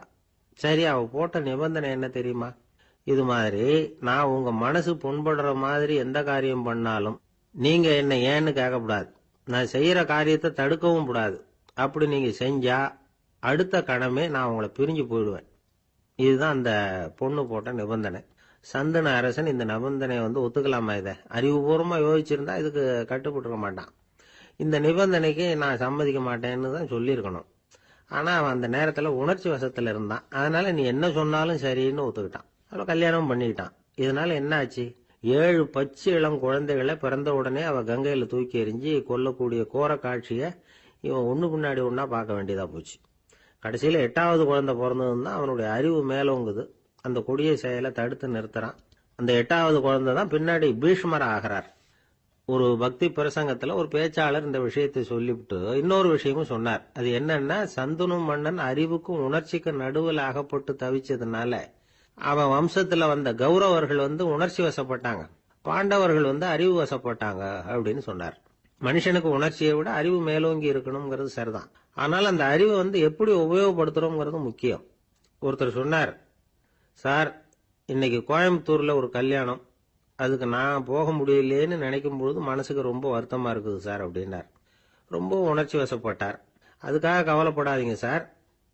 S1: சரி, அவ போட்ட நிபந்தனை என்ன தெரியுமா? இது மாதிரி, நான் உங்க மனசு புண்படுற மாதிரி எந்த காரியம் பண்ணாலும் நீங்க என்ன ஏன்னு கேட்கக்கூடாது. நான் செய்யற காரியத்தை தடுக்கவும் கூடாது. அப்படி நீங்க செஞ்சா அடுத்த கணமே நான் உங்களை பிரிஞ்சு போயிடுவேன். இதுதான் அந்த பொண்ணு போட்ட நிபந்தனை. சந்தன அரசன் இந்த நிபந்தனையை ஒத்துக்கலாமா? இதை அறிவுபூர்வமா யோசிச்சிருந்தா இதுக்கு கட்டுப்பட்டுருக்க மாட்டான். இந்த நிபந்தனைக்கு நான் சம்மதிக்க மாட்டேன்னு தான் சொல்லியிருக்கணும். ஆனா அவன் அந்த நேரத்துல உணர்ச்சி வசத்துல இருந்தான். அதனால நீ என்ன சொன்னாலும் சரின்னு ஒத்துக்கிட்டான். அவன் கல்யாணம் பண்ணிக்கிட்டான். இதனால என்ன ஆச்சு? 7 பச்சை இளம் குழந்தைகளை பிறந்த உடனே அவ கங்கையில தூக்கி எறிஞ்சு கொல்லக்கூடிய கோர காட்சிய இவன் ஒண்ணு பின்னாடி ஒன்னா பார்க்க வேண்டியதா போச்சு. கடைசியில 8வது குழந்தை பிறந்ததுன்னு தான் அவனுடைய அறிவு மேலோங்குது. அந்த கொடிய செயலை தடுத்து நிறுத்துறான். அந்த 8வது குழந்தை தான் பின்னாடி பீஷ்மர் ஆகிறார். ஒரு பக்தி பிரசங்கத்துல ஒரு பேச்சாளர் இந்த விஷயத்தை சொல்லிவிட்டு இன்னொரு விஷயமும் சொன்னார். அது என்னன்னா, சந்தனு மன்னன் அறிவுக்கும் உணர்ச்சிக்கும் நடுவில் அகப்பட்டு தவிச்சதுனால அவன் வம்சத்துல வந்த கௌரவர்கள் உணர்ச்சி வசப்பட்டாங்க, பாண்டவர்கள் அறிவு வசப்பட்டாங்க அப்படின்னு சொன்னார். மனுஷனுக்கு உணர்ச்சியை விட அறிவு மேலோங்கி இருக்கணுங்கிறது சரிதான். ஆனால் அந்த அறிவை எப்படி உபயோகப்படுத்துறோம்ங்கிறது முக்கியம். ஒருத்தர் சொன்னார், சார் இன்னைக்கு கோயம்புத்தூர்ல ஒரு கல்யாணம், அதுக்கு நான் போக முடியலேன்னு நினைக்கும் பொழுது மனசுக்கு ரொம்ப வருத்தமா இருக்குது சார் அப்படின்னார். ரொம்ப உணர்ச்சி வசப்பட்டார். அதுக்காக கவலைப்படாதீங்க சார்,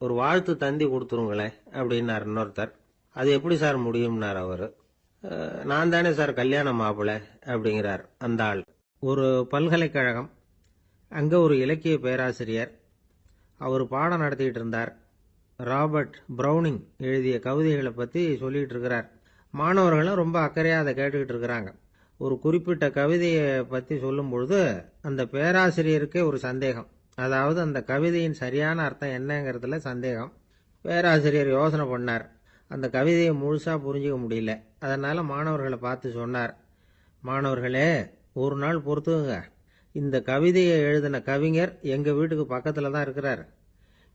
S1: ஒரு வாழ்த்து தந்தி கொடுத்துருங்களேன் அப்படின்னார் இன்னொருத்தர். அது எப்படி சார் முடியும்னார் அவரு. நான் தானே சார் கல்யாண மாப்பிள்ளை அப்படிங்கிறார் அந்த ஆள். ஒரு பல்கலைக்கழகம், அங்க ஒரு இலக்கிய பேராசிரியர், அவர் பாடம் நடத்திட்டு இருந்தார். ராபர்ட் பிரௌனிங் எழுதிய கவிதைகளை பத்தி சொல்லிட்டு இருக்கிறார். மாணவர்களும் ரொம்ப அக்கறையா அதை கேட்டுக்கிட்டு இருக்கிறாங்க. ஒரு குறிப்பிட்ட கவிதையை பத்தி சொல்லும் பொழுது அந்த பேராசிரியருக்கே ஒரு சந்தேகம். அதாவது அந்த கவிதையின் சரியான அர்த்தம் என்னங்கிறதுல சந்தேகம். பேராசிரியர் யோசனை பண்ணார். அந்த கவிதையை முழுசா புரிஞ்சுக்க முடியல. அதனால மாணவர்களை பார்த்து சொன்னார், மாணவர்களே, ஒரு நாள் பொறுத்துங்க, இந்த கவிதையை எழுதின கவிஞர் எங்க வீட்டுக்கு பக்கத்துல தான் இருக்கிறார்.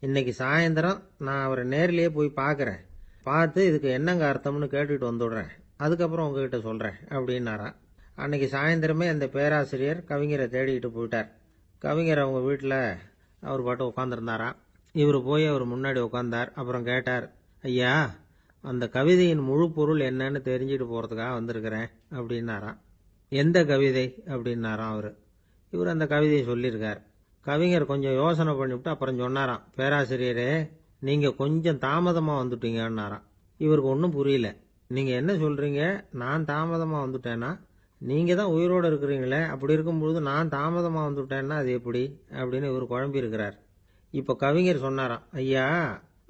S1: இன்னைக்கு சாயந்தரம் நான் அவரை நேர்லயே போய் பார்க்கறேன். பார்த்து இதுக்கு என்னங்க அர்த்தம்னு கேட்டுட்டு வந்துடுறேன். அதுக்கப்புறம் உங்ககிட்ட சொல்றேன் அப்படின்னாராம். அன்னைக்கு சாயந்தரமே அந்த பேராசிரியர் கவிஞரை தேடிக்கிட்டு போயிட்டார். கவிஞர் அவங்க வீட்டில் அவர் பாட்டு உட்காந்துருந்தாராம். இவர் போய் அவர் முன்னாடி உட்காந்தார். அப்புறம் கேட்டார், ஐயா, அந்த கவிதையின் முழு பொருள் என்னன்னு தெரிஞ்சுட்டு போறதுக்காக வந்திருக்கிறேன் அப்படின்னாராம். எந்த கவிதை அப்படின்னாராம் அவரு. இவர் அந்த கவிதையை சொல்லியிருக்கார். கவிஞர் கொஞ்சம் யோசனை பண்ணிவிட்டு அப்புறம் சொன்னாராம், பேராசிரியரே, நீங்க கொஞ்சம் தாமதமா வந்துட்டீங்கன்னாராம். இவருக்கு ஒன்றும் புரியல. நீங்க என்ன சொல்றீங்க, நான் தாமதமா வந்துட்டேன்னா? நீங்க தான் உயிரோடு இருக்கிறீங்களே, அப்படி இருக்கும்பொழுது நான் தாமதமா வந்துட்டேன்னா அது எப்படி அப்படின்னு இவர் குழம்பி இருக்கிறார். இப்ப கவிஞர் சொன்னாராம், ஐயா,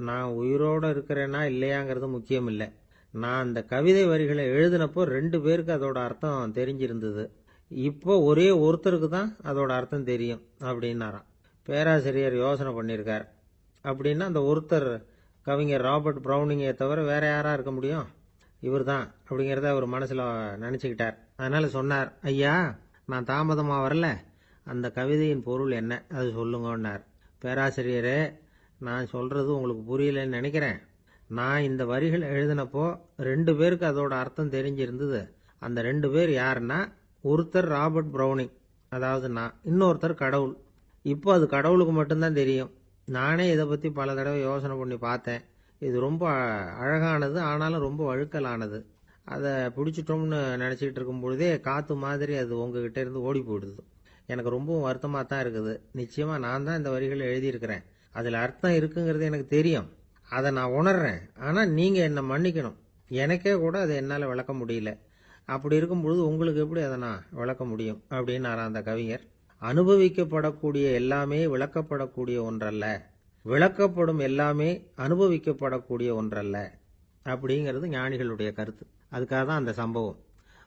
S1: நான் உயிரோட இருக்கிறேன்னா இல்லையாங்கிறது முக்கியம் இல்லை. நான் அந்த கவிதை வரிகளை எழுதினப்போ 2 பேருக்கு அதோட அர்த்தம் தெரிஞ்சிருந்தது. இப்போ ஒரே ஒருத்தருக்கு தான் அதோட அர்த்தம் தெரியும் அப்படின்னாராம். பேராசிரியர் யோசனை பண்ணியிருக்கார். அப்படின்னா அந்த ஒருத்தர் கவிஞர் ராபர்ட் பிரௌனிங்கை தவிர வேற யாரா இருக்க முடியும்? இவர் தான் அப்படிங்கிறத அவர் மனசுல நினைச்சுக்கிட்டார். அதனால சொன்னார், ஐயா, நான் தாமதமா வரல, அந்த கவிதையின் பொருள் என்ன அது சொல்லுங்கன்னார். பேராசிரியரே, நான் சொல்றது உங்களுக்கு புரியலன்னு நினைக்கிறேன். நான் இந்த வரிகள் எழுதினப்போ 2 பேருக்கு அதோட அர்த்தம் தெரிஞ்சிருந்தது. அந்த 2 பேர் யாருன்னா, ஒருத்தர் ராபர்ட் பிரௌனிங், அதாவது நான், இன்னொருத்தர் கடவுள். இப்போ அது கடவுளுக்கு மட்டும்தான் தெரியும். நானே இதை பத்தி பல தடவை யோசனை பண்ணி பார்த்தேன். இது ரொம்ப அழகானது, ஆனாலும் ரொம்ப வழுக்கலானது. அதை பிடிச்சிட்டோம்னு நினைச்சிட்டு இருக்கும் பொழுதே காத்து மாதிரி அது உங்ககிட்ட இருந்து ஓடி போயிடுது. எனக்கு ரொம்பவும் வருத்தமா தான் இருக்குது. நிச்சயமா நான் தான் இந்த வரிகளை எழுதியிருக்கிறேன். அதுல அர்த்தம் இருக்குங்கிறது எனக்கு தெரியும், அதை நான் உணர்றேன். ஆனா நீங்க என்னை மன்னிக்கணும். எனக்கே கூட அதை என்னால விளக்க முடியல. அப்படி இருக்கும் பொழுது உங்களுக்கு எப்படி அதை நான் விளக்க முடியும் அப்படின்னு அந்த கவிஞர். அனுபவிக்கப்படக்கூடிய எல்லாமே விளக்கப்படக்கூடிய ஒன்றல்ல, விளக்கப்படும் எல்லாமே அனுபவிக்கப்படக்கூடிய ஒன்றல்ல அப்படிங்கிறது ஞானிகளுடைய கருத்து. அதுக்காக தான் அந்த சம்பவம்.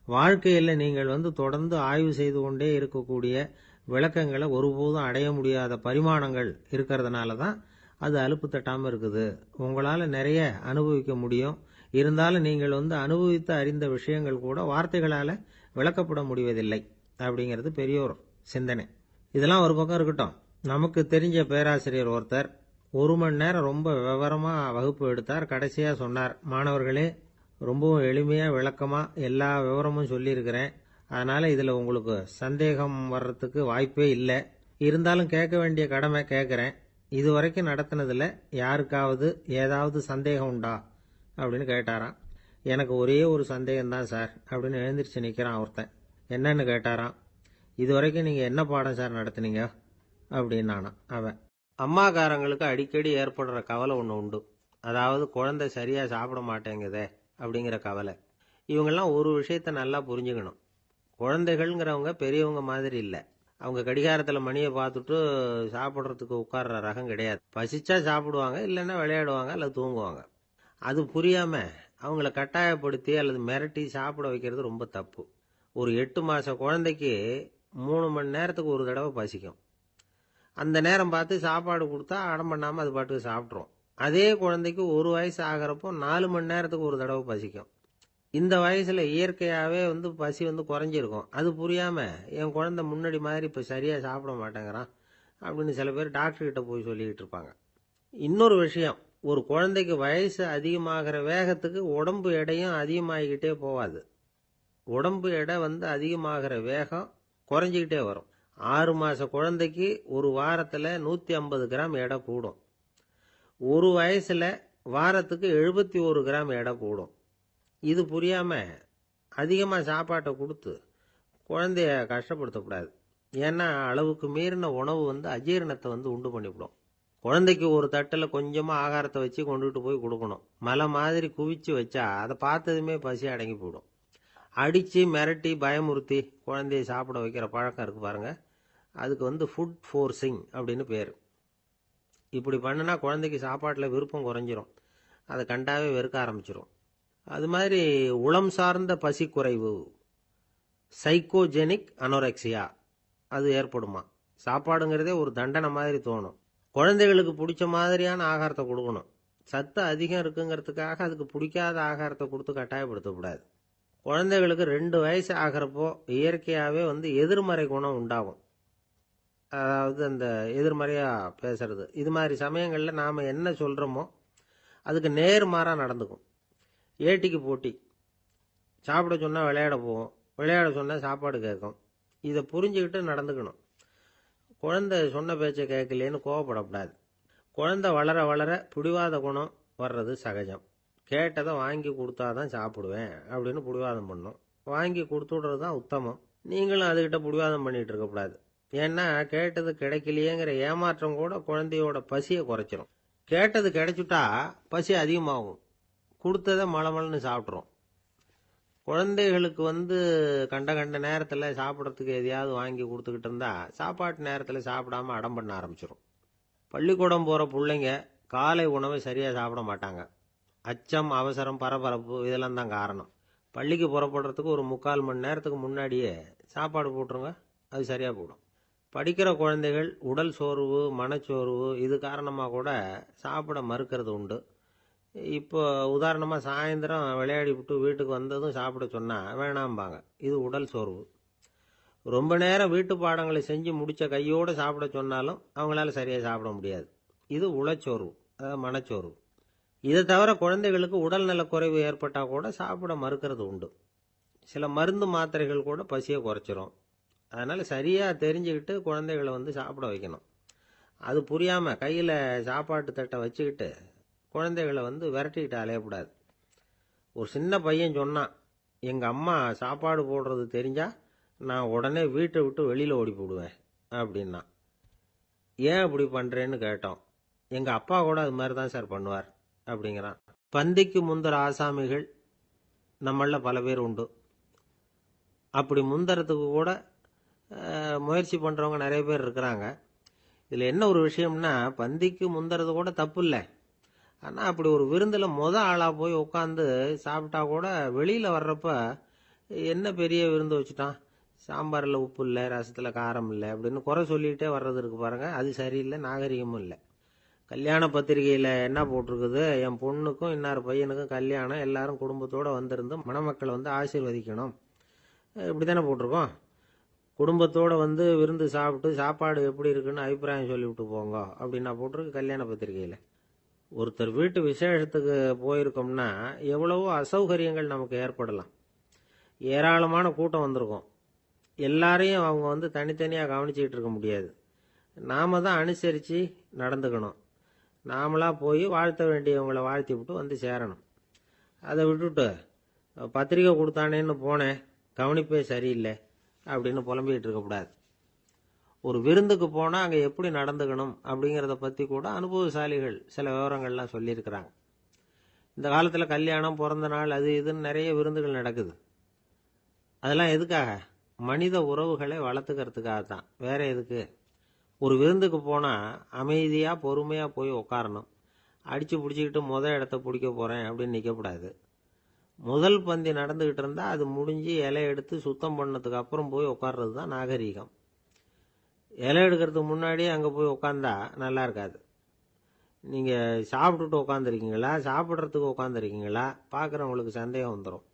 S1: வாழ்க்கையில் நீங்கள் தொடர்ந்து ஆய்வு செய்து கொண்டே இருக்கக்கூடிய விளக்கங்களை ஒருபோதும் அடைய முடியாத பரிமாணங்கள் இருக்கிறதுனால தான் அது அலுப்பு தட்டாமல் இருக்குது. உங்களால் நிறைய அனுபவிக்க முடியும், இருந்தாலும் நீங்கள் அனுபவித்து அறிந்த விஷயங்கள் கூட வார்த்தைகளால் விளக்கப்பட முடிவதில்லை அப்படிங்கிறது பெரியோர் சிந்தனை. இதெல்லாம் ஒரு பக்கம் இருக்கட்டும். நமக்கு தெரிஞ்ச பேராசிரியர் ஒருத்தர் 1 மணி நேரம் ரொம்ப விவரமா வகுப்பு எடுத்தார். கடைசியா சொன்னார், மாணவர்களே, ரொம்பவும் எளிமையா விளக்கமா எல்லா விவரமும் சொல்லியிருக்கிறேன். அதனால இதுல உங்களுக்கு சந்தேகம் வர்றதுக்கு வாய்ப்பே இல்லை. இருந்தாலும் கேட்க வேண்டிய கடமை கேட்கிறேன். இதுவரைக்கும் நடத்தினதுல யாருக்காவது ஏதாவது சந்தேகம் உண்டா அப்படின்னு கேட்டாராம். எனக்கு ஒரே ஒரு சந்தேகம் தான் சார் அப்படின்னு எழுந்திரிச்சு நிக்கிறான் ஒருத்தன். என்னன்னு கேட்டாராம். இதுவரைக்கும் நீங்க என்ன பாடம் சார் நடத்துனீங்க அப்படின்னானா அவன். அம்மாக்காரங்களுக்கு அடிக்கடி ஏற்படுற கவலை ஒன்று உண்டு. அதாவது குழந்தை சரியா சாப்பிட மாட்டேங்குதே அப்படிங்கிற கவலை. இவங்கெல்லாம் ஒரு விஷயத்த நல்லா புரிஞ்சுக்கணும். குழந்தைகள்ங்கிறவங்க பெரியவங்க மாதிரி இல்லை. அவங்க கடிகாரத்தில் மணியை பார்த்துட்டு சாப்பிட்றதுக்கு உட்கார்ற ரகம் கிடையாது. பசிச்சா சாப்பிடுவாங்க, இல்லைன்னா விளையாடுவாங்க அல்லது தூங்குவாங்க. அது புரியாம அவங்கள கட்டாயப்படுத்தி அல்லது மிரட்டி சாப்பிட வைக்கிறது ரொம்ப தப்பு. ஒரு 8 மாச குழந்தைக்கு 3 மணி நேரத்துக்கு ஒரு தடவை பசிக்கும். அந்த நேரம் பார்த்து சாப்பாடு கொடுத்தா அடம் பண்ணாமல் அது பாட்டுக்கு சாப்பிட்ரும். அதே குழந்தைக்கு 1 வயசு ஆகிறப்போ 4 மணி நேரத்துக்கு ஒரு தடவை பசிக்கும். இந்த வயசுல இயற்கையாகவே பசி குறைஞ்சிருக்கும். அது புரியாம என் குழந்தை முன்னாடி மாதிரி இப்போ சரியாக சாப்பிட மாட்டேங்கிறான் அப்படின்னு சில பேர் டாக்டர்கிட்ட போய் சொல்லிக்கிட்டு இருப்பாங்க. இன்னொரு விஷயம், ஒரு குழந்தைக்கு வயசு அதிகமாகிற வேகத்துக்கு உடம்பு எடையும் அதிகமாகிக்கிட்டே போகாது. உடம்பு எடை அதிகமாகிற வேகம் குறைஞ்சிக்கிட்டே வரும். 6 மாச குழந்தைக்கு ஒரு வாரத்தில் 150 கிராம் எடை கூடும். ஒரு வயசுல வாரத்துக்கு 71 கிராம் எடை கூடும். இது புரியாம அதிகமாக சாப்பாட்டை கொடுத்து குழந்தைய கஷ்டப்படுத்தக்கூடாது. ஏன்னா அளவுக்கு மீறின உணவு அஜீரணத்தை உண்டு பண்ணிவிடும். குழந்தைக்கு ஒரு தட்டில் கொஞ்சமாக ஆகாரத்தை வச்சு கொண்டுகிட்டு போய் கொடுக்கணும். மலை மாதிரி குவிச்சு வச்சா அதை பார்த்ததுமே பசி அடங்கி போயிடும். அடித்து மிரட்டி பயமுறுத்தி குழந்தைய சாப்பிட வைக்கிற பழக்கம் இருக்குது பாருங்க, அதுக்கு ஃபுட் ஃபோர்ஸிங் அப்படின்னு பேர். இப்படி பண்ணுனா குழந்தைக்கு சாப்பாட்டில் விருப்பம் குறைஞ்சிரும். அதை கண்டாவே வெறுக்க ஆரம்பிச்சிடும். அது மாதிரி உளம் சார்ந்த பசி குறைவு, சைக்கோஜெனிக் அனோரெக்சியா, அது ஏற்படுமா. சாப்பாடுங்கிறதே ஒரு தண்டனை மாதிரி தோணும். குழந்தைகளுக்கு பிடிச்ச மாதிரியான ஆகாரத்தை கொடுக்கணும். சத்து அதிகம் இருக்குங்கிறதுக்காக அதுக்கு பிடிக்காத ஆகாரத்தை கொடுத்து கட்டாயப்படுத்தக்கூடாது. குழந்தைகளுக்கு 2 வயசு ஆகிறப்போ இயற்கையாகவே எதிர்மறை குணம் உண்டாகும். அதாவது அந்த எதிர்மறையாக பேசுறது. இது மாதிரி சமயங்களில் நாம் என்ன சொல்கிறோமோ அதுக்கு நேர்மாறாக நடந்துக்கும். ஏட்டிக்கு போட்டி. சாப்பிட சொன்னால் விளையாட போவோம், விளையாட சொன்னால் சாப்பாடு கேட்கும். இதை புரிஞ்சுக்கிட்டு நடந்துக்கணும். குழந்தை சொன்ன பேச்சை கேட்கலேன்னு கோவப்படக்கூடாது. குழந்தை வளர வளர பிடிவாத குணம் வர்றது சகஜம். கேட்டதை வாங்கி கொடுத்தாதான் சாப்பிடுவேன் அப்படின்னு பிடிவாதம் பண்ணும். வாங்கி கொடுத்துடுறது தான் உத்தமம். நீங்களும் அதுகிட்ட பிடிவாதம் பண்ணிட்டு இருக்கக்கூடாது. ஏன்னா கேட்டது கிடைக்கலையேங்கிற ஏமாற்றம் கூட குழந்தையோட பசியை குறைச்சிரும். கேட்டது கிடைச்சுட்டா பசி அதிகமாகும். கொடுத்ததை மலமலன்னு சாப்பிட்றோம். குழந்தைகளுக்கு கண்ட கண்ட நேரத்தில் சாப்பிட்றதுக்கு எதையாவது வாங்கி கொடுத்துக்கிட்டு இருந்தா சாப்பாட்டு நேரத்தில் சாப்பிடாம அடம் பண்ண ஆரம்பிச்சிடும். பள்ளிக்கூடம் போகிற பிள்ளைங்க காலை உணவை சரியாக சாப்பிட மாட்டாங்க. அச்சம், அவசரம், பரபரப்பு இதெல்லாம் தான் காரணம். பள்ளிக்கு புறப்படுறதுக்கு ஒரு 3/4 மணி நேரத்துக்கு முன்னாடியே சாப்பாடு போட்டுருங்க, அது சரியாக போடும். படிக்கிற குழந்தைகள் உடல் சோர்வு, மனச்சோர்வு இது காரணமாக கூட சாப்பிட மறுக்கிறது உண்டு. இப்போ உதாரணமாக சாயந்தரம் விளையாடி விட்டு வீட்டுக்கு வந்ததும் சாப்பிட சொன்னால் வேணாம்பாங்க. இது உடல் சோர்வு. ரொம்ப நேரம் வீட்டு பாடங்களை செஞ்சு முடித்த கையோடு சாப்பிட சொன்னாலும் அவங்களால சரியாக சாப்பிட முடியாது. இது உளச்சோர்வு, அதாவது மனச்சோர்வு. இதை தவிர குழந்தைகளுக்கு உடல்நல குறைவு ஏற்பட்டால் கூட சாப்பிட மறுக்கிறது உண்டு. சில மருந்து மாத்திரைகள் கூட பசியை குறைச்சிரும். அதனால் சரியாக தெரிஞ்சுக்கிட்டு குழந்தைகளை சாப்பிட வைக்கணும். அது புரியாமல் கையில் சாப்பாட்டு தட்டை வச்சுக்கிட்டு குழந்தைகளை விரட்டிக்கிட்டு அலையக்கூடாது. ஒரு சின்ன பையன் சொன்னான், எங்கள் அம்மா சாப்பாடு போடுறது தெரிஞ்சால் நான் உடனே வீட்டை விட்டு வெளியில் ஓடி போடுவேன் அப்படின்னா. ஏன் அப்படி பண்ணுறேன்னு கேட்டோம். எங்கள் அப்பா கூட அது மாதிரி தான் சார் பண்ணுவார் அப்படிங்கிறான். பந்திக்கு முந்தர ஆசாமிகள் நம்மளில் பல பேர் உண்டு. அப்படி முந்தறதுக்கு கூட முயற்சி பண்ணுறவங்க நிறைய பேர் இருக்கிறாங்க. இதில் என்ன ஒரு விஷயம்னா, பந்திக்கு முந்தறது கூட தப்பு இல்லை. ஆனால் அப்படி ஒரு விருந்தில் ஆளாக போய் உட்காந்து சாப்பிட்டா கூட வெளியில் வர்றப்ப என்ன பெரிய விருந்து வச்சுட்டான், சாம்பாரில் உப்பு இல்லை, ரசத்தில் காரம் இல்லை அப்படின்னு குறை சொல்லிகிட்டே வர்றது இருக்கு பாருங்க, அது சரியில்லை, நாகரிகமும் இல்லை. கல்யாண பத்திரிகையில் என்ன போட்டிருக்குது, என் பொண்ணுக்கும் இன்னார் பையனுக்கும் கல்யாணம், எல்லாரும் குடும்பத்தோடு வந்திருந்து மணமக்களை ஆசீர்வதிக்கணும், இப்படி தானே போட்டிருக்கோம். குடும்பத்தோடு விருந்து சாப்பிட்டு சாப்பாடு எப்படி இருக்குன்னு அபிப்பிராயம் சொல்லிவிட்டு போங்க அப்படின்னா போட்டிருக்கு கல்யாண பத்திரிகையில். ஒருத்தர் வீட்டு விசேஷத்துக்கு போயிருக்கோம்னா எவ்வளவோ அசௌகரியங்கள் நமக்கு ஏற்படலாம். ஏராளமான கூட்டம் வந்திருக்கும். எல்லாரையும் அவங்க தனித்தனியாக கவனிச்சிக்கிட்டு இருக்க முடியாது. நாம தான் அனுசரித்து நடந்துக்கணும். நாமளாக போய் வாழ்த்த வேண்டியவங்களை வாழ்த்தி விட்டு சேரணும். அதை விட்டுட்டு பத்திரிக்கை கொடுத்தானேன்னு போனேன், கவனிப்பே சரியில்லை அப்படின்னு புலம்பிக்கிட்டு இருக்கக்கூடாது. ஒரு விருந்துக்கு போனால் அங்கே எப்படி நடந்துக்கணும் அப்படிங்கிறத பற்றி கூட அனுபவசாலிகள் சில விவரங்கள்லாம் சொல்லியிருக்கிறாங்க. இந்த காலத்தில் கல்யாணம், பிறந்த நாள், அது இதுன்னு நிறைய விருந்துகள் நடக்குது. அதெல்லாம் எதுக்காக? மனித உறவுகளை வளர்த்துக்கிறதுக்காக தான், வேற எதுக்கு? ஒரு விருந்துக்கு போனால் அமைதியாக பொறுமையாக போய் உட்காரணும். அடித்து பிடிச்சிக்கிட்டு இடத்த பிடிக்க போகிறேன் அப்படின்னு நிற்கக்கூடாது. முதல் பந்தி நடந்துக்கிட்டு இருந்தால் அது முடிஞ்சு இலை எடுத்து சுத்தம் பண்ணதுக்கு அப்புறம் போய் உட்கார்றது தான் நாகரீகம். இலை எடுக்கிறதுக்கு முன்னாடியே அங்கே போய் உட்காந்தா நல்லா இருக்காது. நீங்கள் சாப்பிட்டுட்டு உட்காந்துருக்கீங்களா, சாப்பிட்றதுக்கு உட்காந்துருக்கீங்களா பார்க்குறவங்களுக்கு சந்தேகம் வந்துடும்.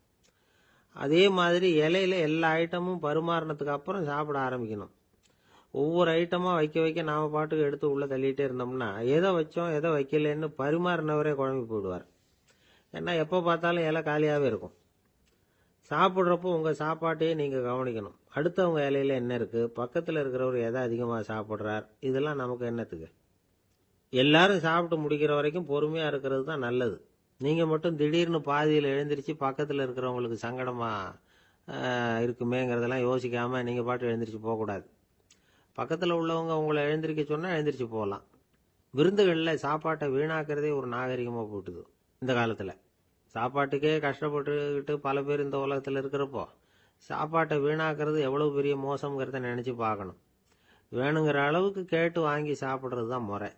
S1: அதே மாதிரி இலையில எல்லா ஐட்டமும் பரிமாறினதுக்கு அப்புறம் சாப்பிட ஆரம்பிக்கணும். ஒவ்வொரு ஐட்டமா வைக்க வைக்க நாம பாட்டுக்கு எடுத்து உள்ள தள்ளிட்டே இருந்தோம்னா எதை வச்சோம் எதை வைக்கலன்னு பரிமாறினவரே குழம்பி போயிடுவார். ஏன்னா எப்போ பார்த்தாலும் இலை காலியாகவே இருக்கும். சாப்பிட்றப்போ உங்கள் சாப்பாட்டையே நீங்கள் கவனிக்கணும். அடுத்தவங்க இலையில என்ன இருக்குது, பக்கத்தில் இருக்கிறவர் எதை அதிகமாக சாப்பிட்றார், இதெல்லாம் நமக்கு என்னத்துக்கு? எல்லாரும் சாப்பிட்டு முடிக்கிற வரைக்கும் பொறுமையாக இருக்கிறது தான் நல்லது. நீங்கள் மட்டும் திடீர்னு பாதியில் எழுந்திரிச்சு பக்கத்தில் இருக்கிறவங்களுக்கு சங்கடமாக இருக்குமேங்கிறதெல்லாம் யோசிக்காமல் நீங்கள் பாட்டு எழுந்திரிச்சு போகக்கூடாது. பக்கத்தில் உள்ளவங்க உங்களை எழுந்திரிக்க சொன்னால் எழுந்திரிச்சு போகலாம். விருந்துகளில் சாப்பாட்டை வீணாக்கிறதே ஒரு நாகரிகமாக போட்டுது இந்த காலத்தில். சாப்பாட்டுக்கே கஷ்டப்பட்டுக்கிட்டு பல பேர் இந்த உலகத்தில் இருக்கிறப்போ சாப்பாட்டை வீணாக்கிறது எவ்வளோ பெரிய மோசங்கிறத நினச்சி பார்க்கணும். வேணுங்கிற அளவுக்கு கேட்டு வாங்கி சாப்பிட்றது தான் முறை.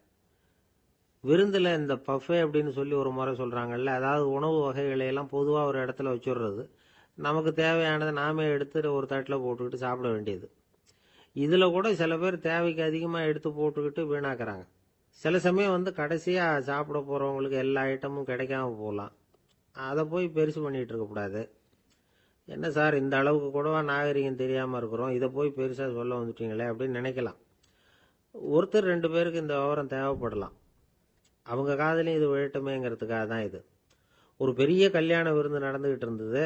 S1: விருந்தில் இந்த பஃபே அப்படின்னு சொல்லி ஒரு முறை சொல்கிறாங்கல்ல, அதாவது உணவு வகைகளையெல்லாம் பொதுவாக ஒரு இடத்துல வச்சுடுறது, நமக்கு தேவையானதை நாமே எடுத்து ஒரு தட்டில் போட்டுக்கிட்டு சாப்பிட வேண்டியது. இதில் கூட சில பேர் தேவைக்கு அதிகமாக எடுத்து போட்டுக்கிட்டு வீணாக்குறாங்க. சில சமயம் கடைசியாக சாப்பிட போகிறவங்களுக்கு எல்லா ஐட்டமும் கிடைக்காம போகலாம். அதை போய் பெருசு பண்ணிகிட்டு இருக்கக்கூடாது. என்ன சார் இந்த அளவுக்கு கூடவா நாகரிகம் தெரியாமல் இருக்கிறோம், இதை போய் பெருசாக சொல்ல வந்துட்டீங்களே அப்படின்னு நினைக்கலாம். ஒருத்தர் 2 பேருக்கு இந்த விவரம் தேவைப்படலாம். அவங்க காதலையும் இது விழட்டுமேங்கிறதுக்காக தான் இது. ஒரு பெரிய கல்யாண விருந்து நடந்துகிட்டு இருந்தது.